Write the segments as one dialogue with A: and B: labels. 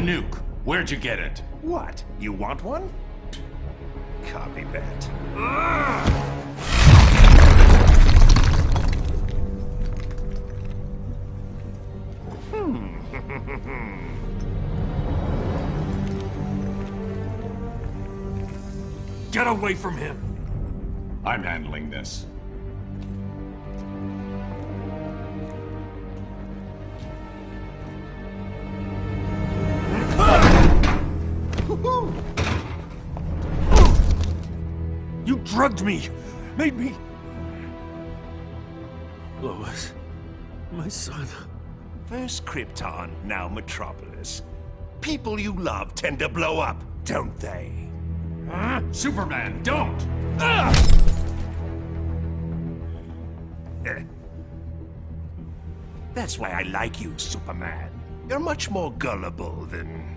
A: nuke. Where'd you get it?
B: What? You want one? Copy that.
C: Get away from him!
A: I'm handling this.
C: You drugged me! Made me... Lois, my son...
B: First Krypton, now Metropolis. People you love tend to blow up, don't they?
A: Superman, don't!
B: That's why I like you, Superman. You're much more gullible than...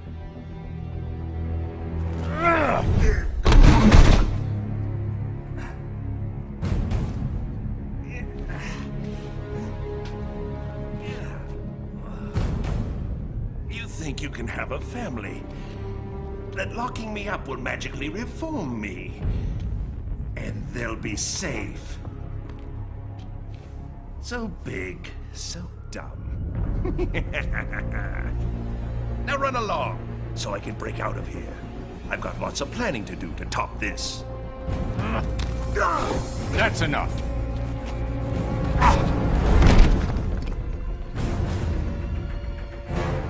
B: You think you can have a family? That locking me up will magically reform me. And they'll be safe. So big, so dumb. Now run along, so I can break out of here. I've got lots of planning to do to top this.
A: That's enough.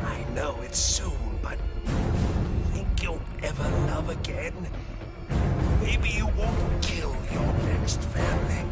B: I know it's soon, but think you'll ever love again? Maybe you won't kill your next family.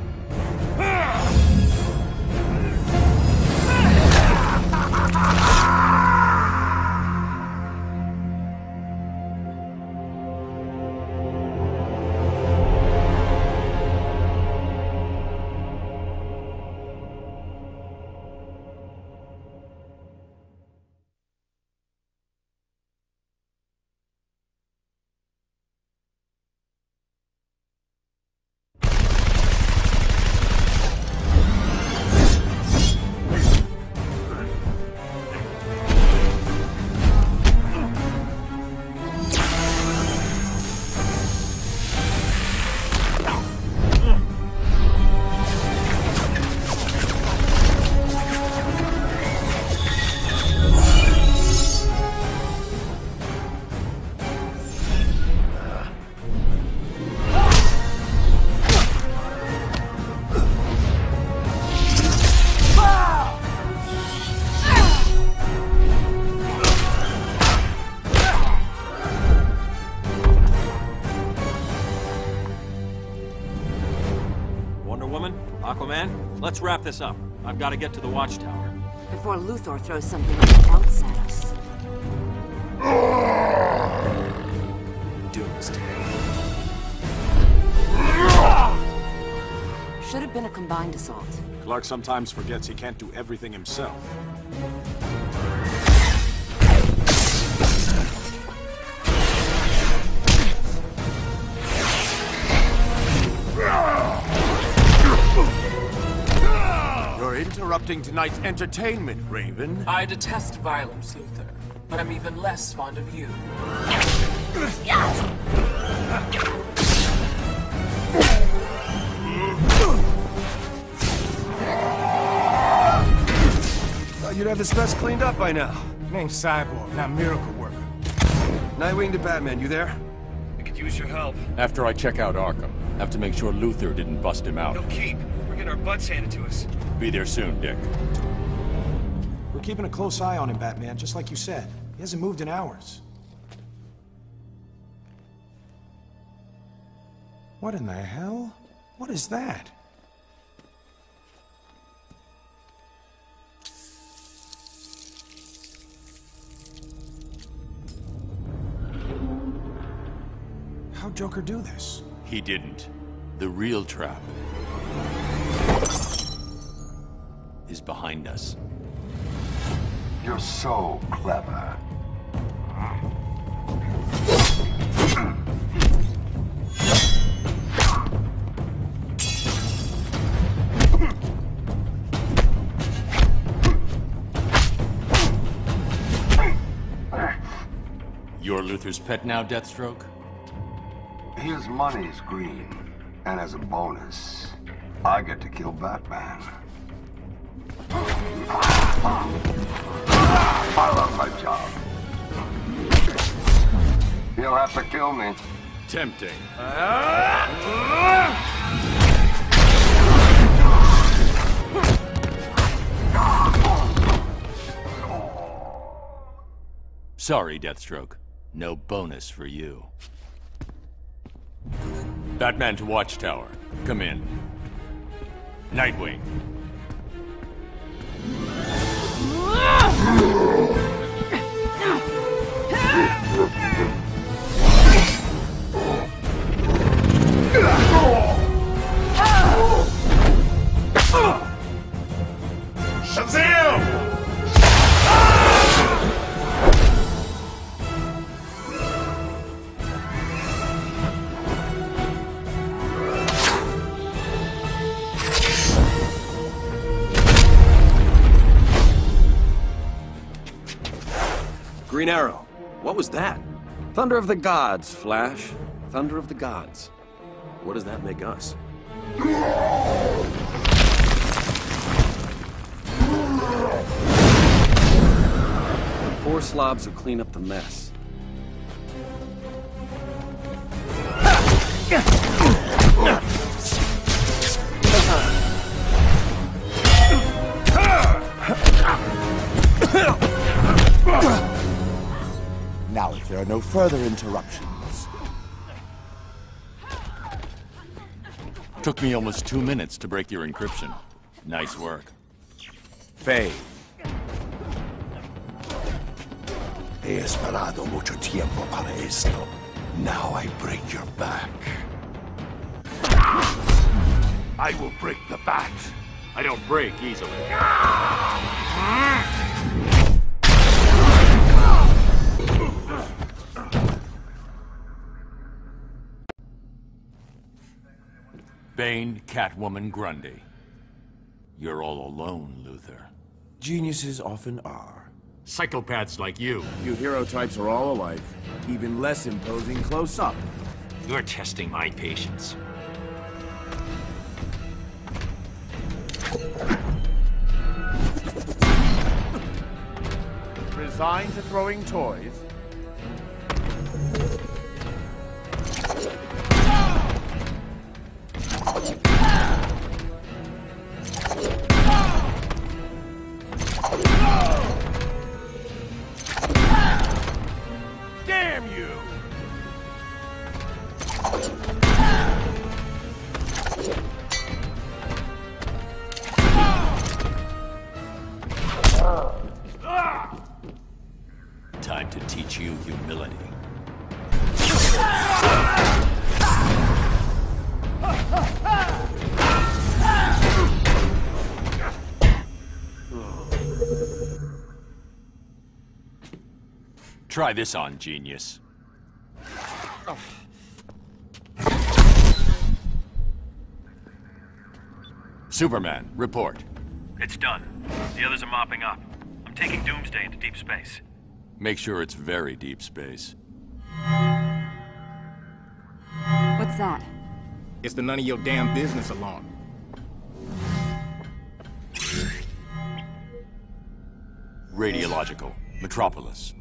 C: Aquaman, let's wrap this up. I've got to get to the watchtower.
D: Before Luthor throws something else at us.
B: Doomsday.
D: Should have been a combined assault.
E: Clark sometimes forgets he can't do everything himself.
F: You're interrupting tonight's entertainment, Raven.
G: I detest violence, Luthor, but I'm even less fond of you.
H: Thought you'd have this mess cleaned up by now.
I: Name's Cyborg, not Miracle Worker.
H: Nightwing to Batman, you there?
I: I could use your help.
J: After I check out Arkham, have to make sure Luthor didn't bust him out.
I: No keep. We're getting our butts handed to us.
J: Be there soon, Dick.
I: We're keeping a close eye on him, Batman, just like you said. He hasn't moved in hours. What in the hell? What is that? How'd Joker do this?
J: He didn't. The real trap is behind us.
K: You're so clever.
J: You're Luther's pet now, Deathstroke?
K: His money's green, and as a bonus, I get to kill Batman. I love my job. He'll have to kill me.
J: Tempting. Sorry, Deathstroke. No bonus for you. Batman to Watchtower. Come in. Nightwing.
B: Shazam!
H: Green Arrow. What was that? Thunder of the Gods, Flash. Thunder of the Gods. What does that make us? Poor slobs who clean up the mess.
F: Now, if there are no further interruptions.
J: Took me almost 2 minutes to break your encryption. Nice work.
F: Faye.
K: He esperado mucho tiempo para esto. Now I break your back. I will break the bat.
J: I don't break easily. Bane, Catwoman, Grundy. You're all alone, Luther.
F: Geniuses often are.
J: Psychopaths like you.
F: You hero types are all alike, even less imposing close up.
J: You're testing my patience.
F: Resigned to throwing toys?
B: Damn you!
J: Time to teach you humility. Try this on, genius. Superman, report.
C: It's done. The others are mopping up. I'm taking Doomsday into deep space.
J: Make sure it's very deep space.
D: What's that?
L: It's the none of your damn business alarm.
J: Radiological. Metropolis.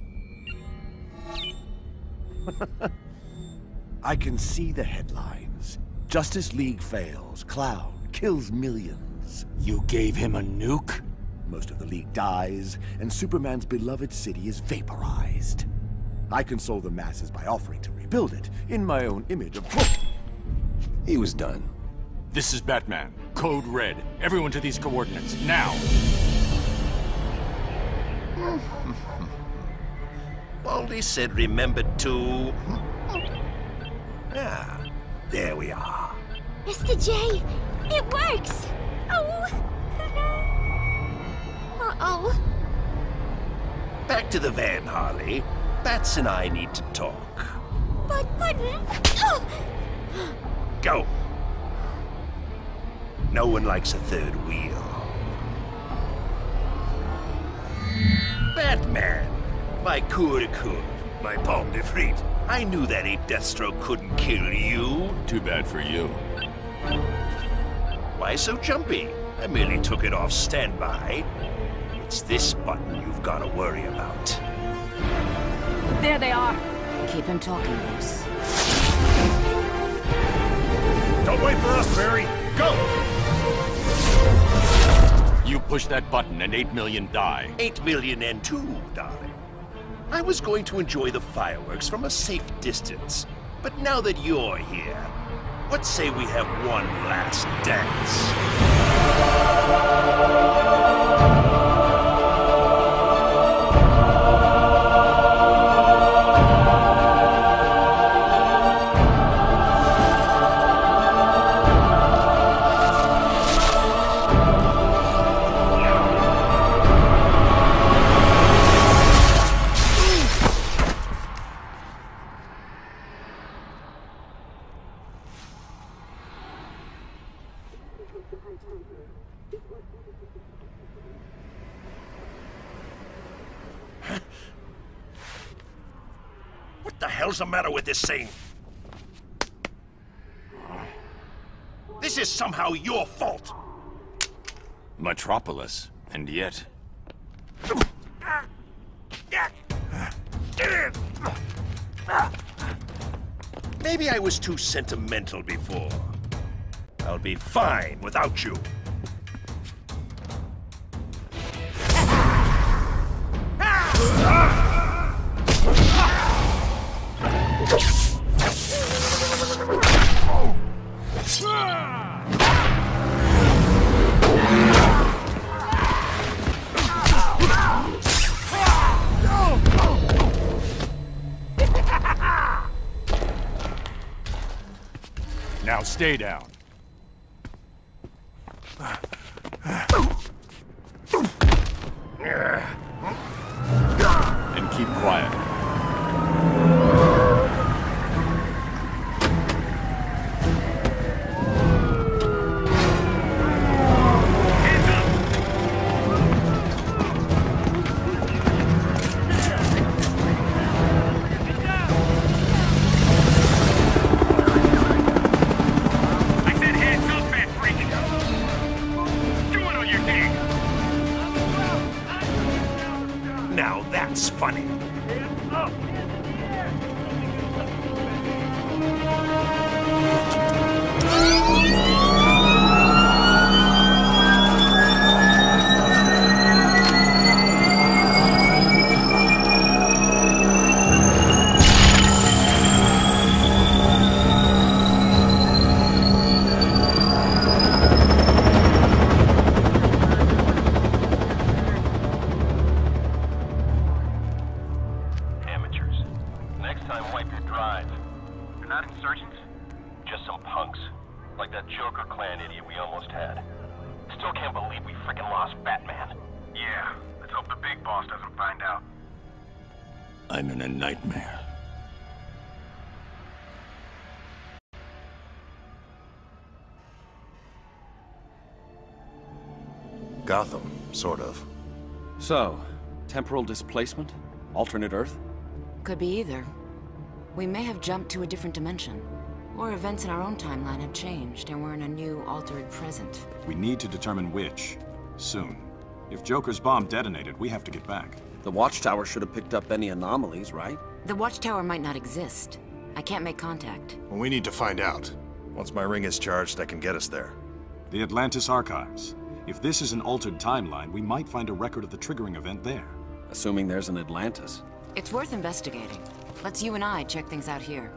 F: I can see the headlines. Justice League fails. Clown kills millions.
J: You gave him a nuke?
F: Most of the League dies, and Superman's beloved city is vaporized. I console the masses by offering to rebuild it, in my own image of...
H: He was done.
J: This is Batman. Code Red. Everyone to these coordinates, now!
B: Baldy said remember to... Ah, there we are.
M: Mr. J, it works! Oh! Uh-oh.
B: Back to the van, Harley. Bats and I need to talk.
M: But... Oh!
B: Go! No one likes a third wheel. Batman! My cool. my palm de frite. I knew that 8 Deathstroke couldn't kill you.
J: Too bad for you.
B: Why so jumpy? I merely took it off standby. It's this button you've got to worry about.
D: There they are. Keep him talking, Bruce.
A: Don't wait for us, Barry. Go!
J: You push that button and 8 million die.
B: 8 million and 2, darling. I was going to enjoy the fireworks from a safe distance. But now that you're here, what say we have one last dance? What the hell's the matter with this thing? This is somehow your fault.
J: Metropolis, and yet...
B: Maybe I was too sentimental before. I'll be fine without you.
A: Now stay down.
J: And keep quiet.
B: Now that's funny.
J: I'm in a nightmare.
N: Gotham, sort of.
H: So, temporal displacement? Alternate Earth?
D: Could be either. We may have jumped to a different dimension. Or events in our own timeline have changed, and we're in a new, altered present.
E: We need to determine which. Soon. If Joker's bomb detonated, we have to get back.
H: The Watchtower should have picked up any anomalies, right?
D: The Watchtower might not exist. I can't make contact.
N: Well, we need to find out. Once my ring is charged, I can get us there.
E: The Atlantis Archives. If this is an altered timeline, we might find a record of the triggering event there.
H: Assuming there's an Atlantis.
D: It's worth investigating. Let's you and I check things out here.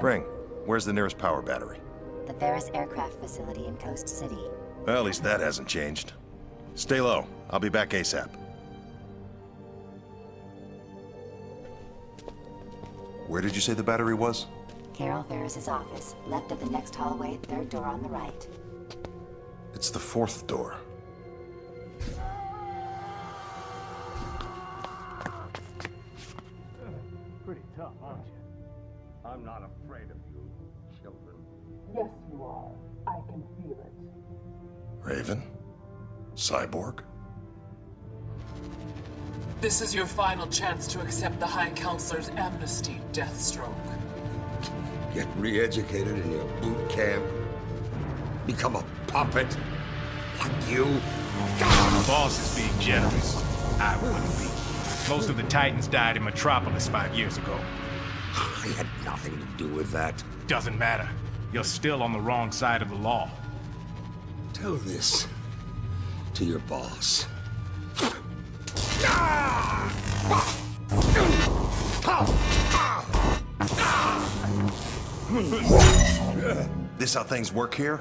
N: Ring, where's the nearest power battery?
O: The Ferris Aircraft Facility in Coast City.
N: Well, at least that hasn't changed. Stay low. I'll be back ASAP. Where did you say the battery was?
O: Carol Ferris's office, left at the next hallway, third door on the right.
N: It's the fourth door.
P: Pretty tough, aren't you? I'm not afraid of you, children.
Q: Yes, you are. I can feel it.
N: Raven? Cyborg?
G: This is your final chance to accept the High Counselor's amnesty, Deathstroke.
K: Get re-educated in your boot camp? Become a puppet? Like you?
A: The boss is being generous. I wouldn't be. Most of the Titans died in Metropolis 5 years ago.
K: I had nothing to do with that.
A: Doesn't matter. You're still on the wrong side of the law.
K: Tell this to your boss.
N: This how things work here?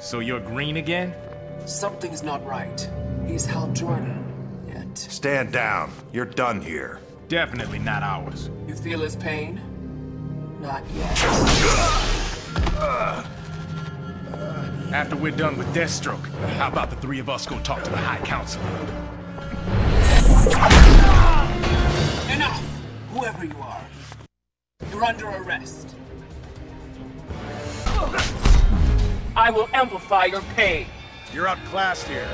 A: So you're green again?
G: Something's not right. He's Hal Jordan, yet...
N: Stand down. You're done here.
A: Definitely not ours.
G: You feel his pain? Not yet.
A: After we're done with Deathstroke, how about the three of us go talk to the High Council?
G: Enough! Whoever you are, you're under arrest. I will amplify your pain.
A: You're outclassed here.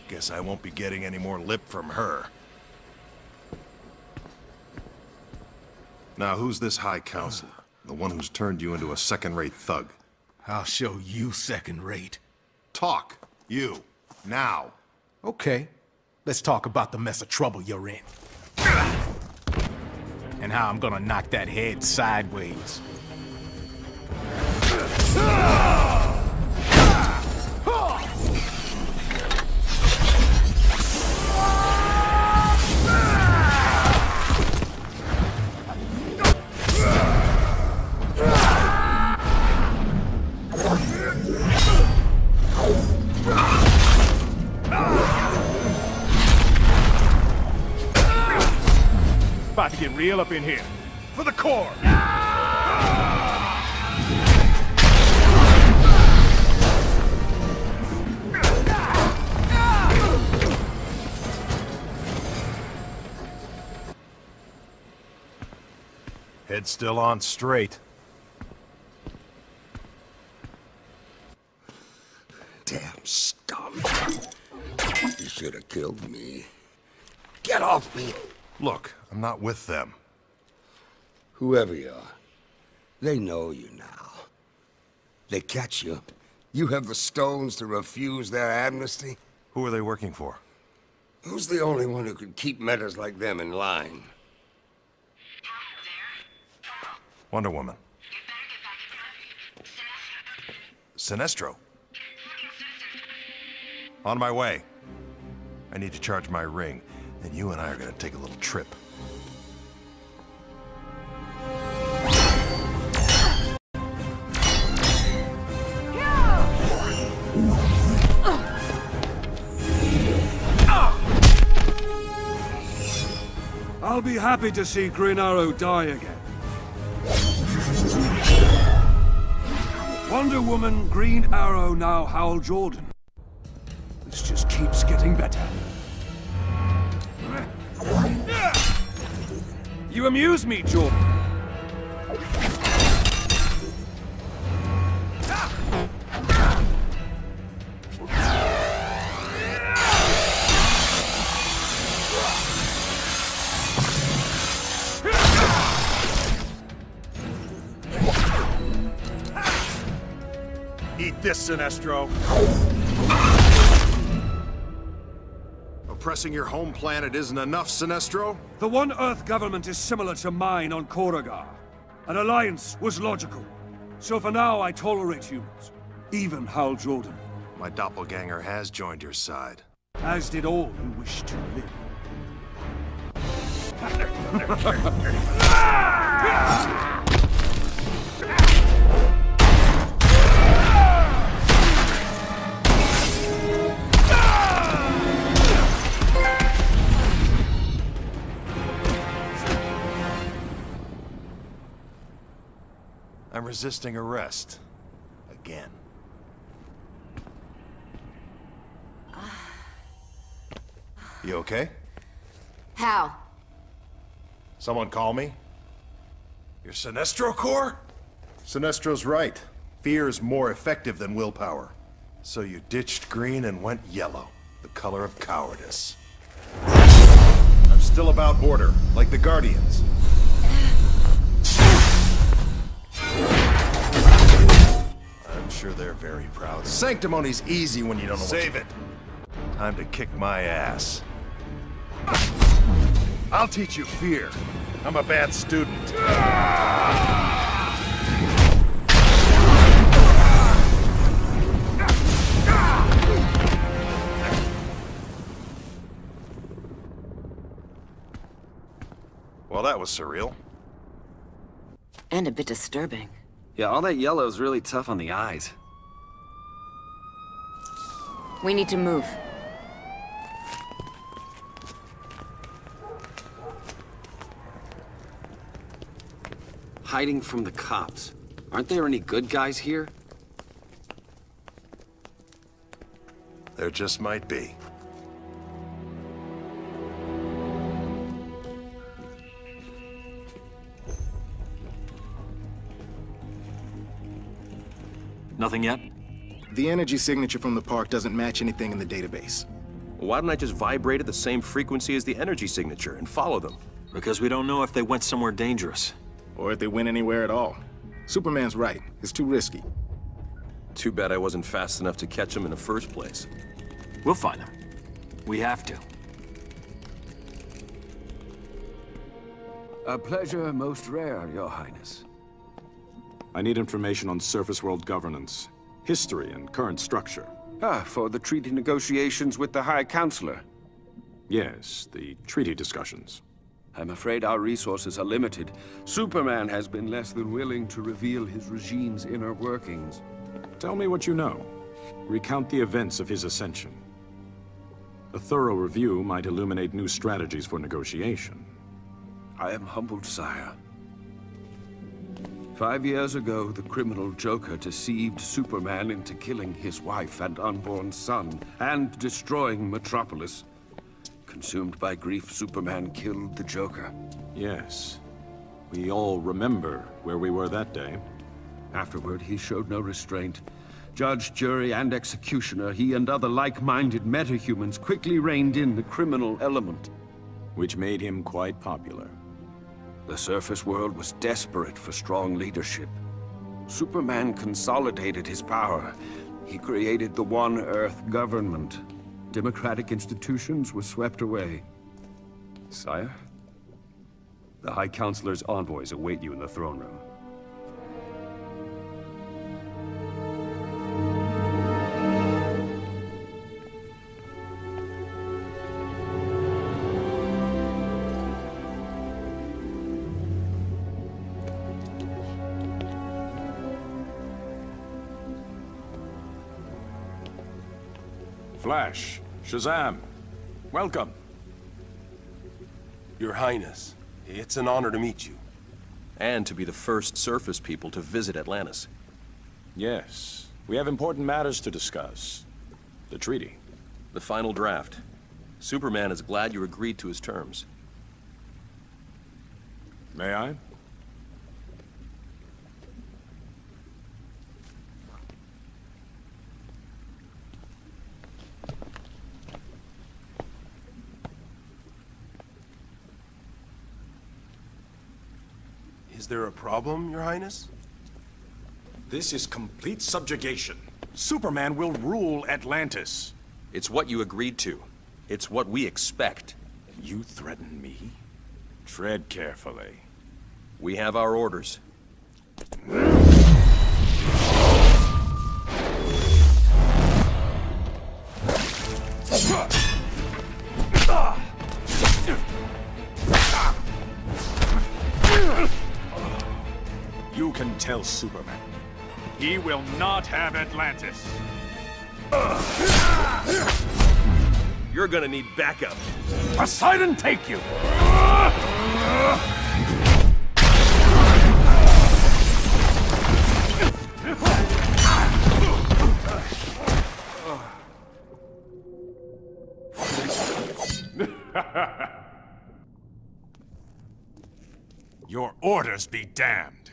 N: Guess I won't be getting any more lip from her. Now, who's this High Counselor? The one who's turned you into a second-rate thug?
A: I'll show you second-rate.
N: Talk. You. Now.
A: Okay. Let's talk about the mess of trouble you're in. And how I'm gonna knock that head sideways. About to get real up in here. For the core!
N: Head still on straight.
K: Damn scum. You should have killed me. Get off me!
N: Look, I'm not with them.
K: Whoever you are, they know you now. They catch you. You have the stones to refuse their amnesty?
N: Who are they working for?
K: Who's the only one who could keep metas like them in line?
N: Wonder Woman. Sinestro. On my way. I need to charge my ring. Then you and I are gonna take a little trip.
R: I'll be happy to see Green Arrow die again. Wonder Woman, Green Arrow, now Hal Jordan. This just keeps getting better. You amuse me, Jordan.
N: Eat this, Sinestro. Oppressing your home planet isn't enough, Sinestro?
R: The One Earth government is similar to mine on Koragar. An alliance was logical. So for now, I tolerate humans. Even Hal Jordan.
N: My doppelganger has joined your side.
R: As did all who wish to live.
N: I'm resisting arrest. Again. You okay?
D: How?
N: Someone call me? Your Sinestro Corps? Sinestro's right. Fear is more effective than willpower. So you ditched green and went yellow, the color of cowardice. I'm still about order, like the Guardians. I'm sure they're very proud. Sanctimony's easy when you don't know Save it. Time to kick my ass. I'll teach you fear. I'm a bad student. Well, that was surreal.
D: And a bit disturbing.
H: Yeah, all that yellow is really tough on the eyes.
D: We need to move.
H: Hiding from the cops. Aren't there any good guys here?
N: There just might be.
C: Nothing yet?
L: The energy signature from the park doesn't match anything in the database.
S: Well, why don't I just vibrate at the same frequency as the energy signature and follow them?
C: Because we don't know if they went somewhere dangerous.
L: Or if they went anywhere at all. Superman's right. It's too risky.
S: Too bad I wasn't fast enough to catch them in the first place.
C: We'll find them. We have to.
T: A pleasure most rare, Your Highness.
E: I need information on surface world governance, history, and current structure.
T: For the treaty negotiations with the High Counselor.
E: Yes, the treaty discussions.
T: I'm afraid our resources are limited. Superman has been less than willing to reveal his regime's inner workings.
E: Tell me what you know. Recount the events of his ascension. A thorough review might illuminate new strategies for negotiation.
T: I am humbled, sire. 5 years ago, the criminal Joker deceived Superman into killing his wife and unborn son, and destroying Metropolis. Consumed by grief, Superman killed the Joker.
E: Yes. We all remember where we were that day.
T: Afterward, he showed no restraint. Judge, jury, and executioner, he and other like-minded metahumans quickly reined in the criminal element.
E: Which made him quite popular.
T: The surface world was desperate for strong leadership. Superman consolidated his power. He created the One Earth government. Democratic institutions were swept away.
U: Sire, the High Counselor's envoys await you in the throne room.
E: Flash, Shazam, welcome.
S: Your Highness, it's an honor to meet you. And to be the first surface people to visit Atlantis.
E: Yes, we have important matters to discuss. The treaty.
S: The final draft. Superman is glad you agreed to his terms.
E: May I?
S: Is there a problem, Your Highness?
E: This is complete subjugation. Superman will rule Atlantis.
S: It's what you agreed to. It's what we expect.
E: You threaten me? Tread carefully.
S: We have our orders.
E: You can tell Superman. He will not have Atlantis.
S: You're gonna need backup.
R: Poseidon, take you!
E: Your orders be damned.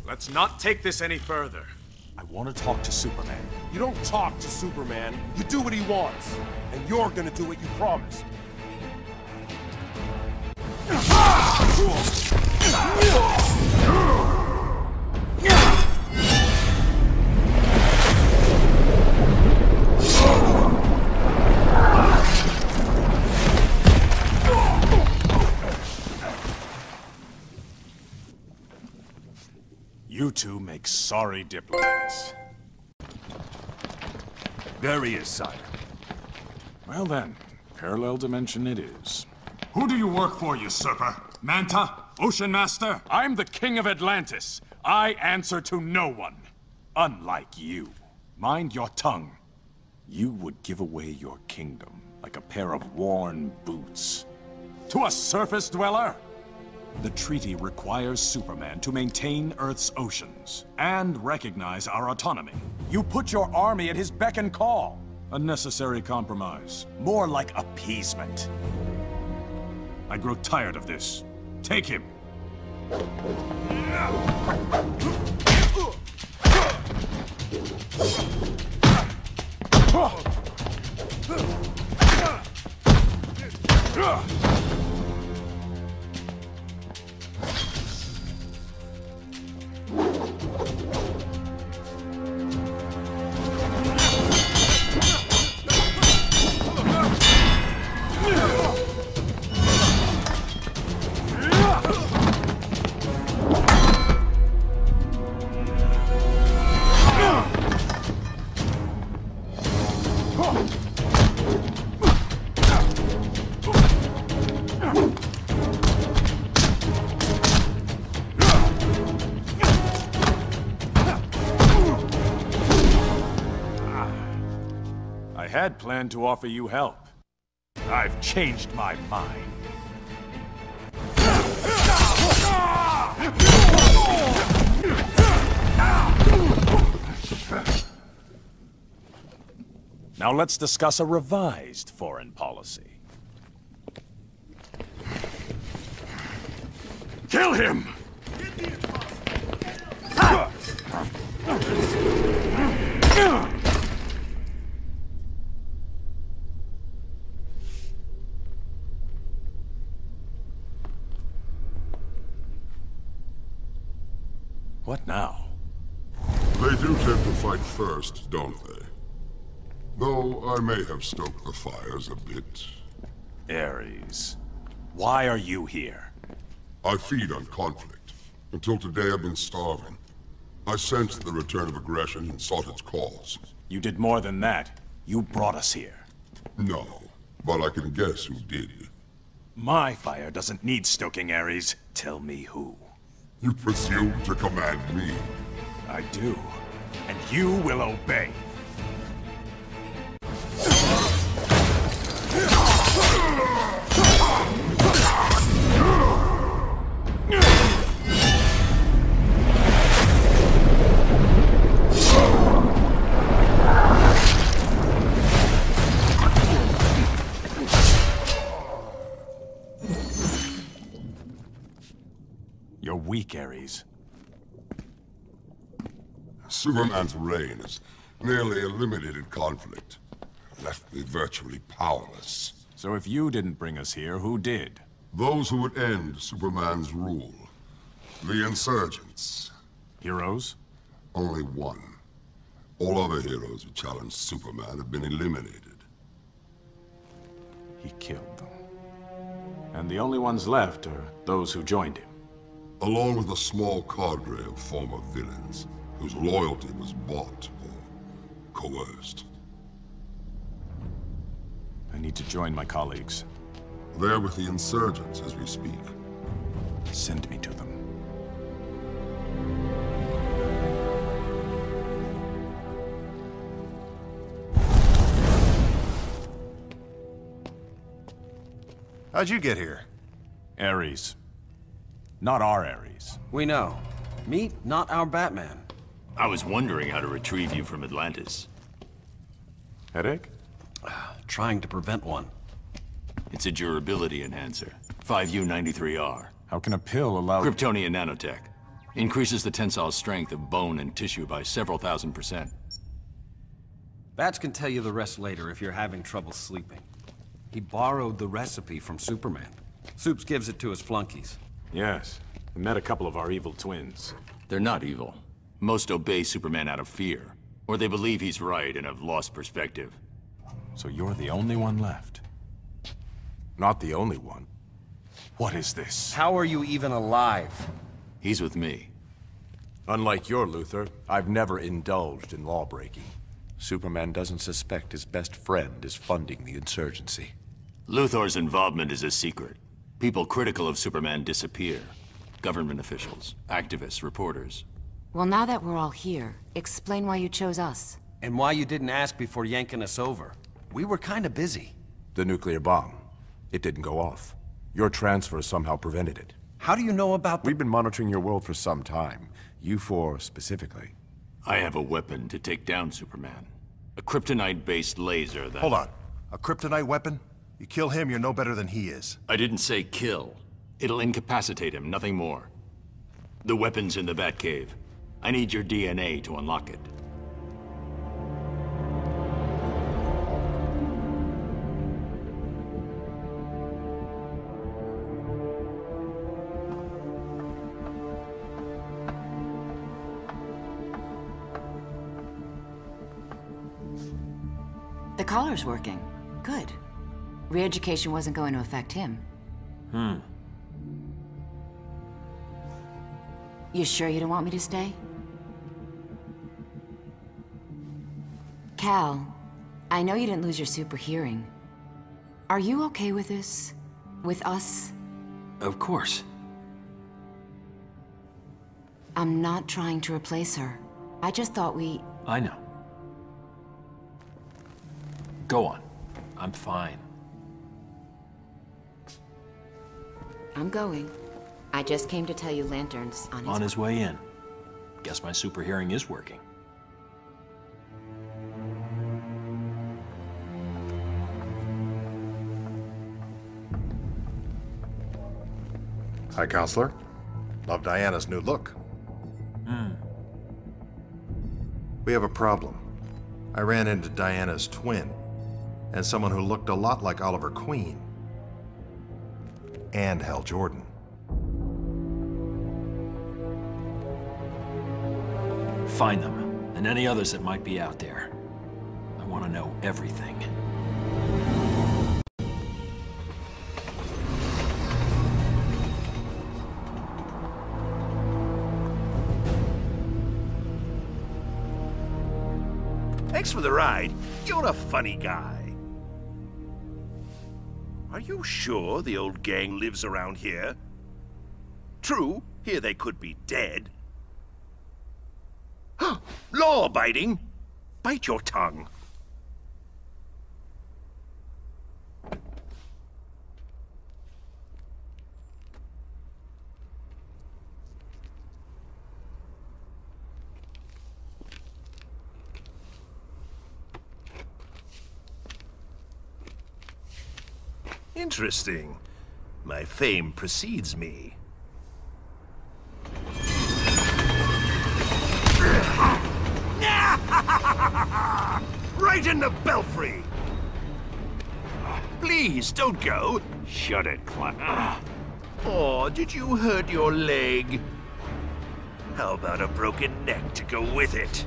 E: Let's not take this any further. I want to talk to Superman.
I: You don't talk to Superman. You do what he wants. And you're gonna do what you promised.
E: You two make sorry diplomats.
U: There he is, sire.
E: Well then, parallel dimension it is.
R: Who do you work for, usurper? Manta? Ocean Master?
E: I'm the King of Atlantis. I answer to no one. Unlike you. Mind your tongue. You would give away your kingdom like a pair of worn boots. To a surface dweller? The treaty requires Superman to maintain Earth's oceans and recognize our autonomy. You put your army at his beck and call. A necessary compromise. More like appeasement. I grow tired of this. Take him. I had planned to offer you help. I've changed my mind. Now let's discuss a revised foreign policy. Kill him! What now?
V: They do tend to fight first, don't they? Though I may have stoked the fires a bit.
E: Ares, why are you here?
V: I feed on conflict. Until today I've been starving. I sensed the return of aggression and sought its cause.
E: You did more than that. You brought us here.
V: No, but I can guess who did.
E: My fire doesn't need stoking, Ares. Tell me who.
V: You presume to command me?
E: I do. And you will obey. You're weak, Ares.
V: Superman's reign has nearly eliminated conflict. Left me virtually powerless.
E: So if you didn't bring us here, who did?
V: Those who would end Superman's rule. The insurgents.
E: Heroes?
V: Only one. All other heroes who challenged Superman have been eliminated.
E: He killed them. And the only ones left are those who joined him.
V: Along with a small cadre of former villains, whose loyalty was bought or coerced.
E: I need to join my colleagues.
V: They're with the insurgents as we speak.
E: Send me to them.
N: How'd you get here?
E: Ares. Not our Ares.
H: We know. Meet not our Batman.
J: I was wondering how to retrieve you from Atlantis.
E: Headache?
H: Trying to prevent one.
J: It's a durability enhancer. 5U93R.
E: How can a pill allow...
J: Kryptonian nanotech. Increases the tensile strength of bone and tissue by several thousand%.
T: Bats can tell you the rest later if you're having trouble sleeping. He borrowed the recipe from Superman. Supes gives it to his flunkies.
E: Yes. I met a couple of our evil twins.
J: They're not evil. Most obey Superman out of fear. Or they believe he's right and have lost perspective.
E: So you're the only one left.
N: Not the only one.
E: What is this?
T: How are you even alive?
J: He's with me.
N: Unlike your Luthor, I've never indulged in lawbreaking. Superman doesn't suspect his best friend is funding the insurgency.
J: Luthor's involvement is a secret. People critical of Superman disappear. Government officials, activists, reporters.
D: Well, now that we're all here, explain why you chose us.
T: And why you didn't ask before yanking us over. We were kinda busy.
N: The nuclear bomb. It didn't go off. Your transfer somehow prevented it.
T: How do you know about
N: We've been monitoring your world for some time. You four specifically.
J: I have a weapon to take down Superman. A kryptonite-based laser that...
N: Hold on. A kryptonite weapon? You kill him, you're no better than he is.
J: I didn't say kill. It'll incapacitate him, nothing more. The weapon's in the Batcave. I need your DNA to unlock it.
D: The collar's working. Good. Re-education wasn't going to affect him. You sure you don't want me to stay? Cal, I know you didn't lose your super hearing. Are you okay with this? With us?
C: Of course.
D: I'm not trying to replace her. I just thought we...
C: I know. Go on. I'm fine.
D: I'm going. I just came to tell you Lantern's
C: On his way in. Guess my super hearing is working.
N: Hi, Counselor. Love Diana's new look. We have a problem. I ran into Diana's twin, and someone who looked a lot like Oliver Queen. And Hal Jordan.
C: Find them, and any others that might be out there. I want to know everything.
B: Thanks for the ride. You're a funny guy. Are you sure the old gang lives around here? True, here they could be dead. Law-abiding? Bite your tongue. Interesting. My fame precedes me. Right in the belfry! Please, don't go.
A: Shut it, Clown.
B: Oh, did you hurt your leg? How about a broken neck to go with it?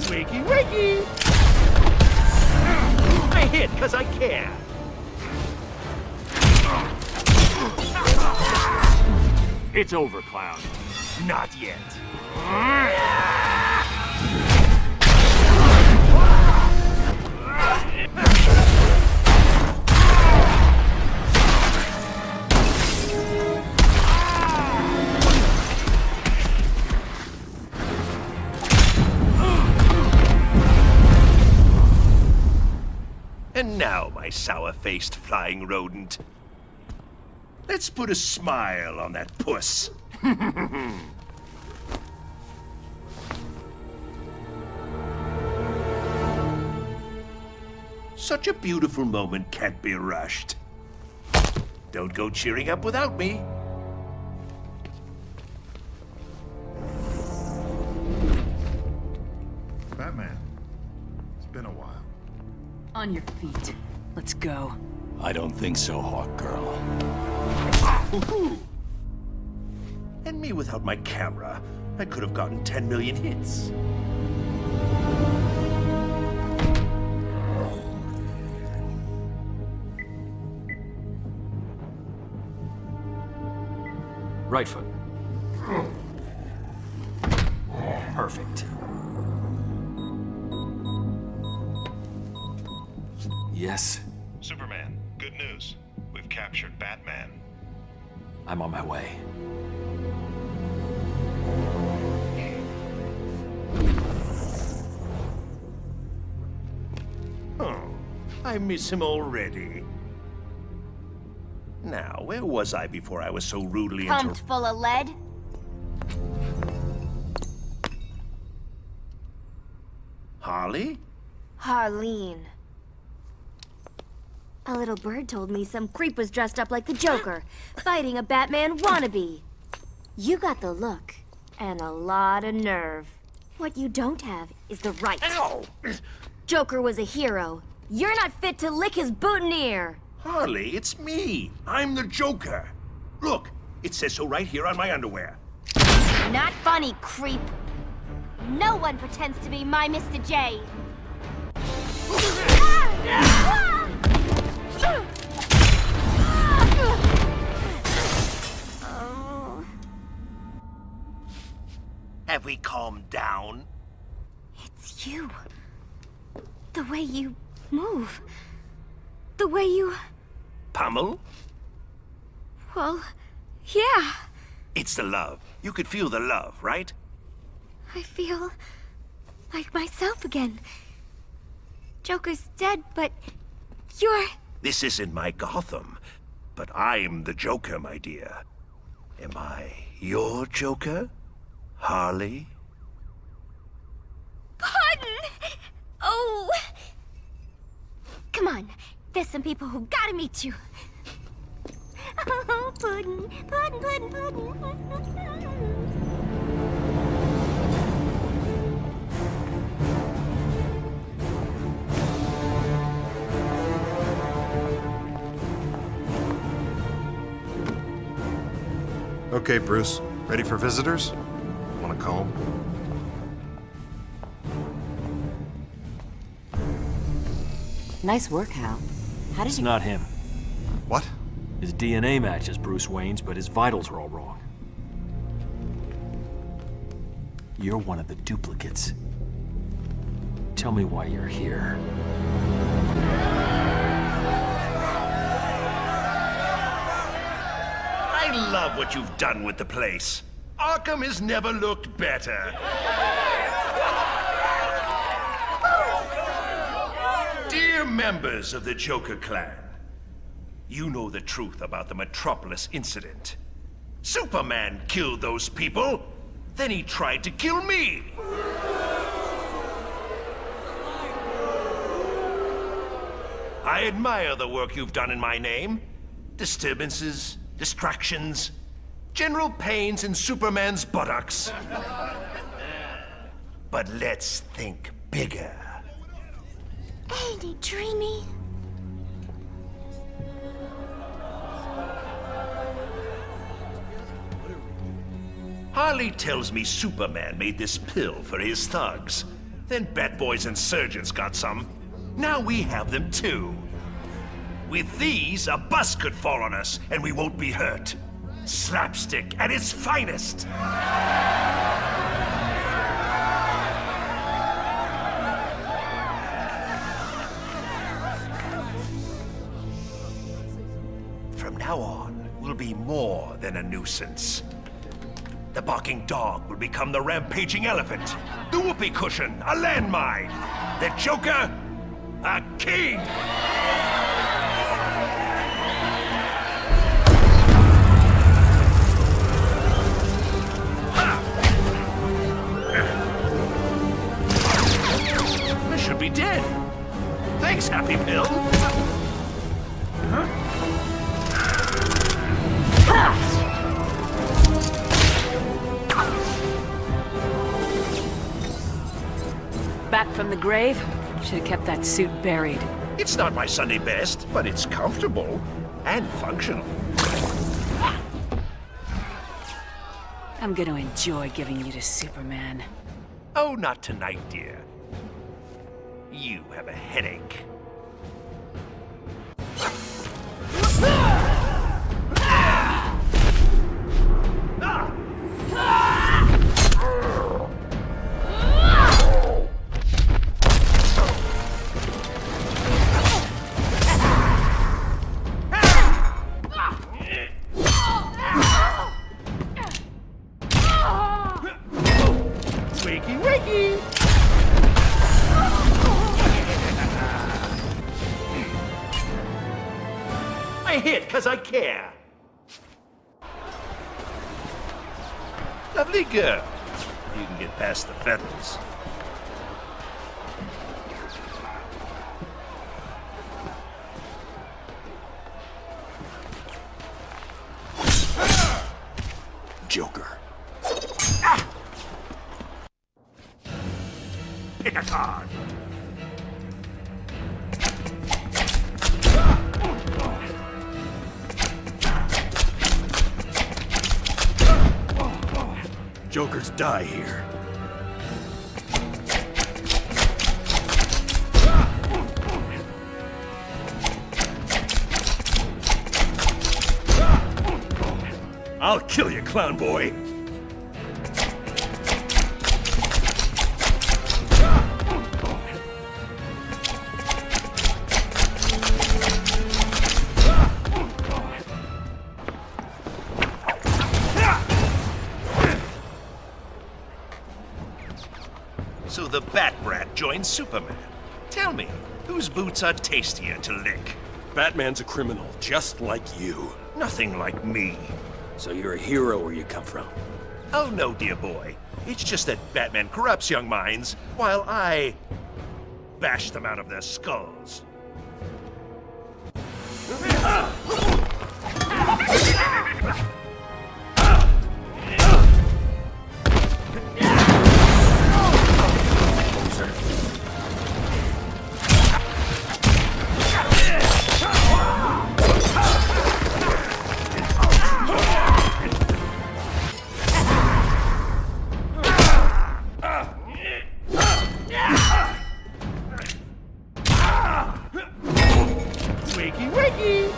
B: Wakey, wakey! I hit 'cause I care.
A: It's over, Clown.
B: Not yet. And now, my sour-faced flying rodent. Let's put a smile on that puss. Such a beautiful moment can't be rushed. Don't go cheering up without me.
F: Batman, it's been a while.
G: On your feet. Let's go.
J: I don't think so, Hawk Girl.
B: And me without my camera, I could have gotten 10 million hits.
C: Right foot. Perfect. Yes?
B: Superman, good news. We've captured Batman.
C: I'm on my way.
B: Oh, I miss him already. Now, where was I before I was so rudely
M: Pumped full of lead?
B: Harley?
M: Harleen. A little bird told me some creep was dressed up like the Joker, fighting a Batman wannabe. You got the look, and a lot of nerve. What you don't have is the right.
B: Ow!
M: Joker was a hero. You're not fit to lick his boutonniere.
B: Harley, it's me. I'm the Joker. Look, it says so right here on my underwear.
M: Not funny, creep. No one pretends to be my Mr. J.
B: Have we calmed down?
M: It's you. The way you move. The way you...
B: Pummel?
M: Well, yeah.
B: It's the love. You could feel the love, right?
M: I feel like myself again. Joker's dead, but you're...
B: This isn't my Gotham, but I'm the Joker, my dear. Am I your Joker, Harley?
M: Pardon! Oh! Come on, there's some people who gotta meet you. Oh, Puddin', Puddin', Puddin', Puddin'.
N: Okay, Bruce. Ready for visitors? Want a comb?
D: Nice work, Hal. How did
C: It's
D: you...
C: not him.
N: What?
C: His DNA matches Bruce Wayne's, but his vitals are all wrong. You're one of the duplicates. Tell me why you're here.
B: I love what you've done with the place. Arkham has never looked better. Dear members of the Joker clan, you know the truth about the Metropolis incident. Superman killed those people, then he tried to kill me. I admire the work you've done in my name. Disturbances, distractions, general pains in Superman's buttocks. But let's think bigger.
M: Ain't he dreamy?
B: Harley tells me Superman made this pill for his thugs. Then Batboys and Surgeons got some. Now we have them too. With these, a bus could fall on us and we won't be hurt. Slapstick at its finest. From now on, we'll be more than a nuisance. The barking dog will become the rampaging elephant. The whoopee cushion, a landmine. The Joker, a king. I should be dead. Thanks, Happy Pill.
O: Back from the grave? Should have kept that suit buried.
B: It's not my Sunday best, but it's comfortable and functional.
O: I'm gonna enjoy giving you to Superman.
B: Oh, not tonight, dear. You have a headache. Wakey, wakey! I hit because I care. Lovely girl. You can get past the feathers.
J: Joker.
B: Pick a card.
J: Jokers die here.
B: I'll kill you, clown boy. So the Bat Brat joined Superman. Tell me, whose boots are tastier to lick?
S: Batman's a criminal, just like you.
B: Nothing like me.
C: So you're a hero where you come from?
B: Oh no, dear boy. It's just that Batman corrupts young minds, while I bash them out of their skulls. Wakey, wakey!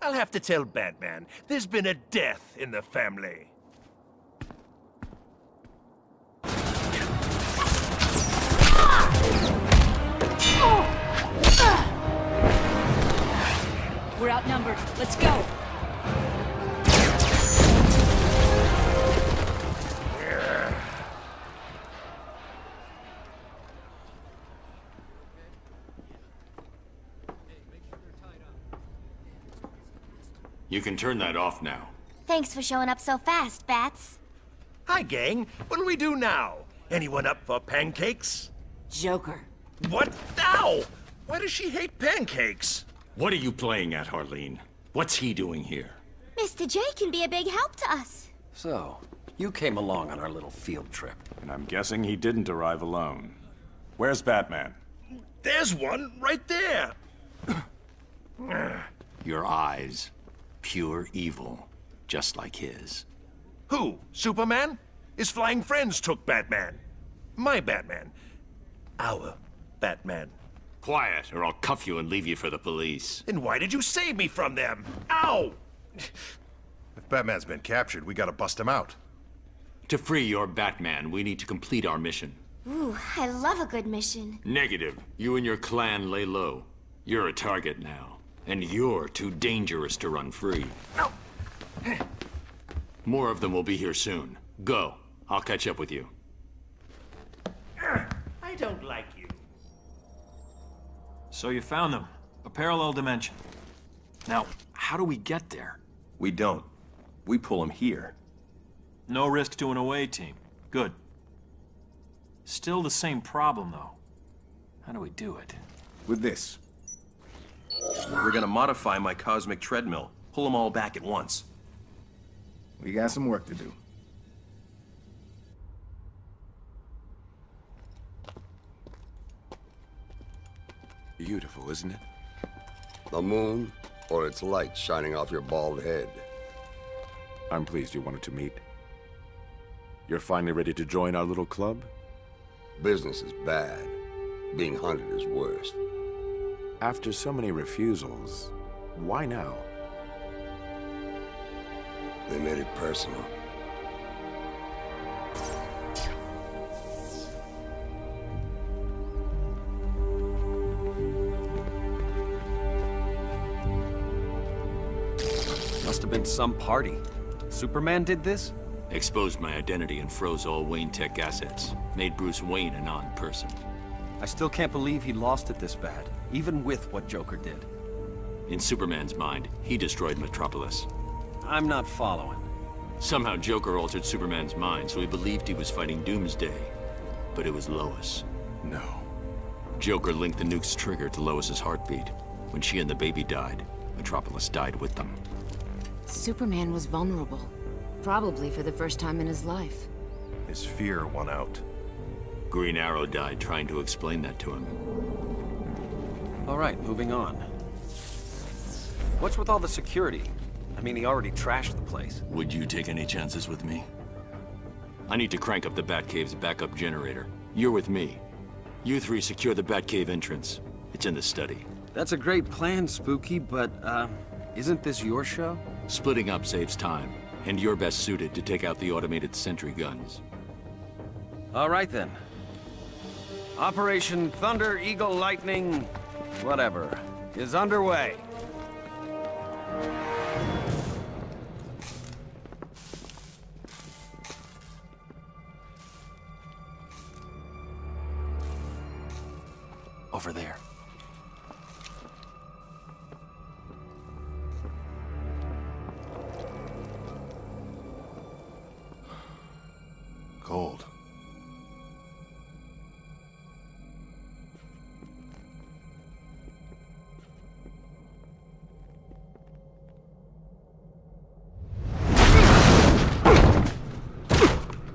B: I'll have to tell Batman, there's been a death in the family.
O: We're outnumbered. Let's go.
J: You can turn that off now.
M: Thanks for showing up so fast, Bats.
B: Hi, gang. What do we do now? Anyone up for pancakes?
D: Joker.
B: What? Ow! Why does she hate pancakes?
J: What are you playing at, Harleen? What's he doing here?
M: Mr. J can be a big help to us.
H: So, you came along on our little field trip.
E: And I'm guessing he didn't arrive alone. Where's Batman?
B: There's one right there.
J: Your eyes. Pure evil. Just like his.
B: Who? Superman? His flying friends took Batman. My Batman. Our Batman.
J: Quiet, or I'll cuff you and leave you for the police.
B: Then why did you save me from them? Ow!
N: If Batman's been captured, we gotta bust him out.
J: To free your Batman, we need to complete our mission.
M: Ooh, I love a good mission.
J: Negative. You and your clan lay low. You're a target now. And you're too dangerous to run free.
B: No.
J: More of them will be here soon. Go. I'll catch up with you.
B: I don't like you.
C: So you found them. A parallel dimension. Now, how do we get there?
S: We don't. We pull him here.
C: No risk to an away team. Good. Still the same problem, though. How do we do it?
L: With this.
S: We're gonna modify my cosmic treadmill. Pull them all back at once.
L: We got some work to do.
T: Beautiful, isn't it?
K: The moon, or its light shining off your bald head.
T: I'm pleased you wanted to meet. You're finally ready to join our little club?
K: Business is bad. Being hunted is worse.
T: After so many refusals, why now?
K: They made it personal.
H: Must have been some party. Superman did this?
J: Exposed my identity and froze all Wayne Tech assets. Made Bruce Wayne a non-person.
H: I still can't believe he lost it this bad, even with what Joker did.
J: In Superman's mind, he destroyed Metropolis.
H: I'm not following.
J: Somehow Joker altered Superman's mind, so he believed he was fighting Doomsday. But it was Lois.
T: No.
J: Joker linked the nuke's trigger to Lois's heartbeat. When she and the baby died, Metropolis died with them.
D: Superman was vulnerable. Probably for the first time in his life.
N: His fear won out.
J: Green Arrow died trying to explain that to him.
H: All right, moving on. What's with all the security? I mean, he already trashed the place.
J: Would you take any chances with me? I need to crank up the Batcave's backup generator. You're with me. You three secure the Batcave entrance. It's in the study.
H: That's a great plan, Spooky, but, isn't this your show?
J: Splitting up saves time, and you're best suited to take out the automated sentry guns.
H: All right, then. Operation Thunder, Eagle, Lightning, whatever, is underway.
C: Over there.
N: Cold.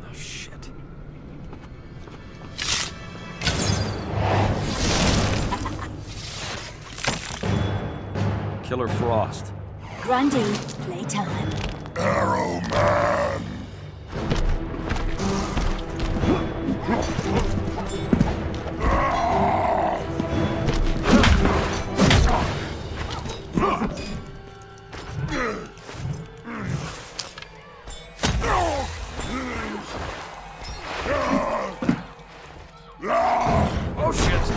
H: Oh, shit. Killer Frost.
P: Grundy, playtime.
V: Arrow Man!
H: Oh, shit!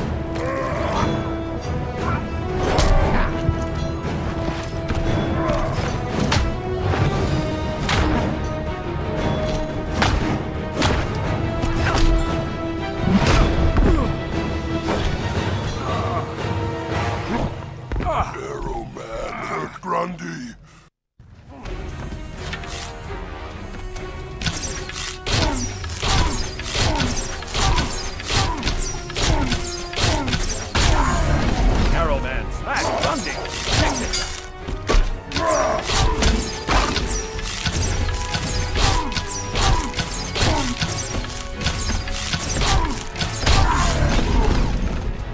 V: Arrow Man hurt Grundy.
R: Arrow Man slash Grundy.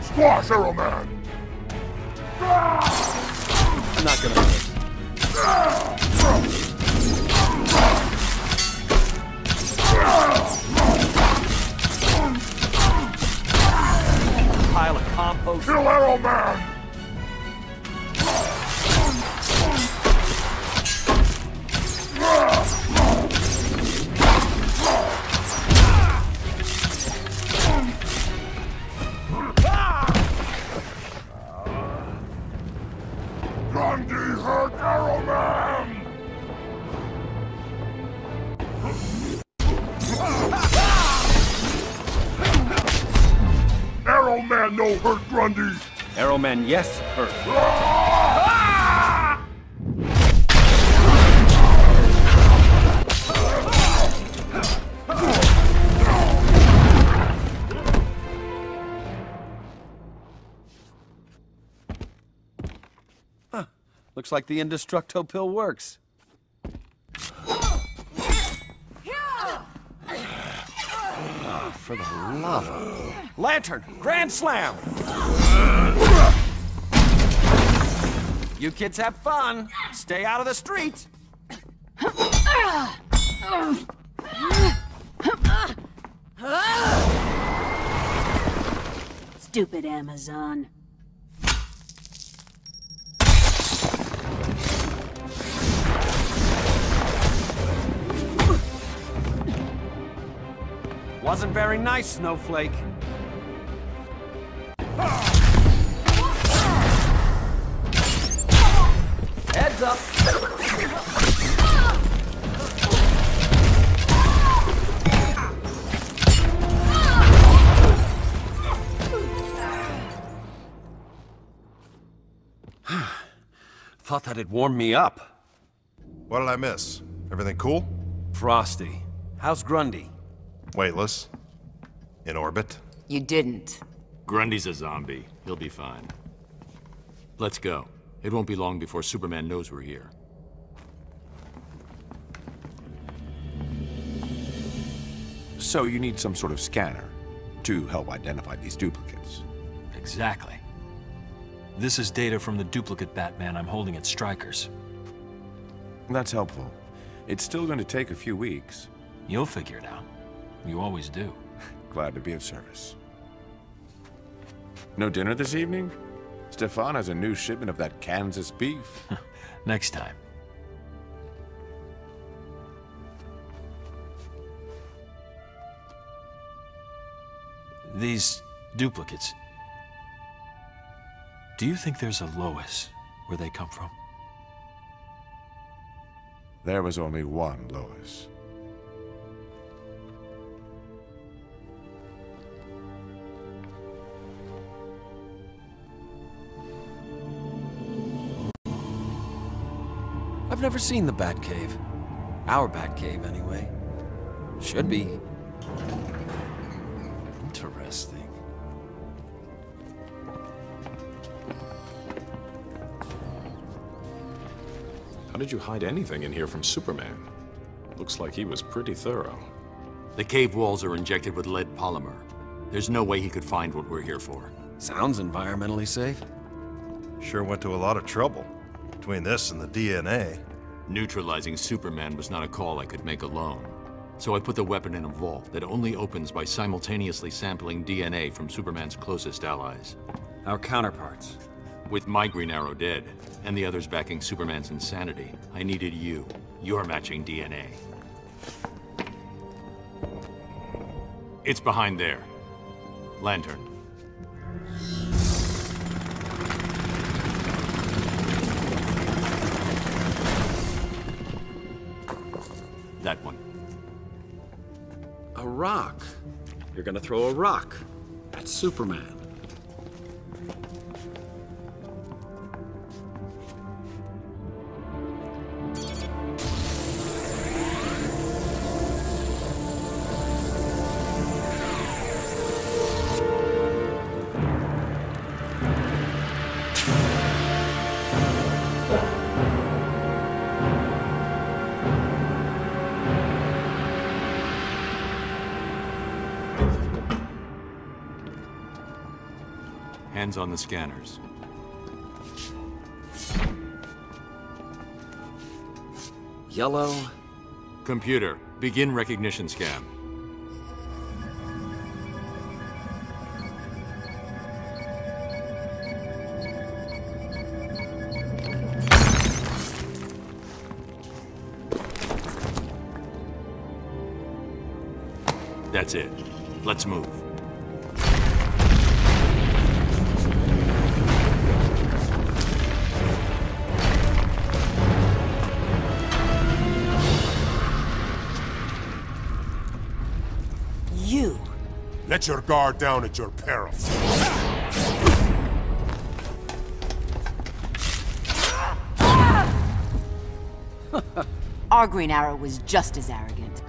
V: Squash, Arrow Man!
H: I'm not gonna miss. Pile of compost.
V: Kill Arrow Man! Grundy hurt Arrow Man! Arrow Man no hurt Grundy!
H: Arrow Man, yes, hurt. Looks like the Indestructo pill works. Oh, for the love of... Lantern! Grand Slam! You kids have fun. Stay out of the streets.
P: Stupid Amazon.
H: Wasn't very nice, Snowflake. Heads up! Thought that'd warm me up.
N: What did I miss? Everything cool?
H: Frosty. How's Grundy?
N: Weightless. In orbit.
D: You didn't.
J: Grundy's a zombie. He'll be fine. Let's go. It won't be long before Superman knows we're here.
E: So you need some sort of scanner to help identify these duplicates.
C: Exactly. This is data from the duplicate Batman I'm holding at Stryker's.
E: That's helpful. It's still going to take a few weeks.
C: You'll figure it out. You always do.
E: Glad to be of service. No dinner this evening? Stefan has a new shipment of that Kansas beef.
C: Next time. These duplicates. Do you think there's a Lois where they come from?
E: There was only one Lois.
H: I've never seen the Batcave. Our Batcave, anyway. Should be. Interesting.
S: How did you hide anything in here from Superman? Looks like he was pretty thorough.
J: The cave walls are injected with lead polymer. There's no way he could find what we're here for.
H: Sounds environmentally safe.
N: Sure went to a lot of trouble. Between this and the DNA.
J: Neutralizing Superman was not a call I could make alone. So I put the weapon in a vault that only opens by simultaneously sampling DNA from Superman's closest allies.
H: Our counterparts.
J: With my Green Arrow dead, and the others backing Superman's insanity, I needed you. Your matching DNA. It's behind there. Lantern. That one.
T: A rock. You're gonna throw a rock at Superman.
J: Hands on the scanners.
H: Yellow.
J: Computer, begin recognition scan. That's it. Let's move.
V: Let your guard down at your peril.
D: Our Green Arrow was just as arrogant.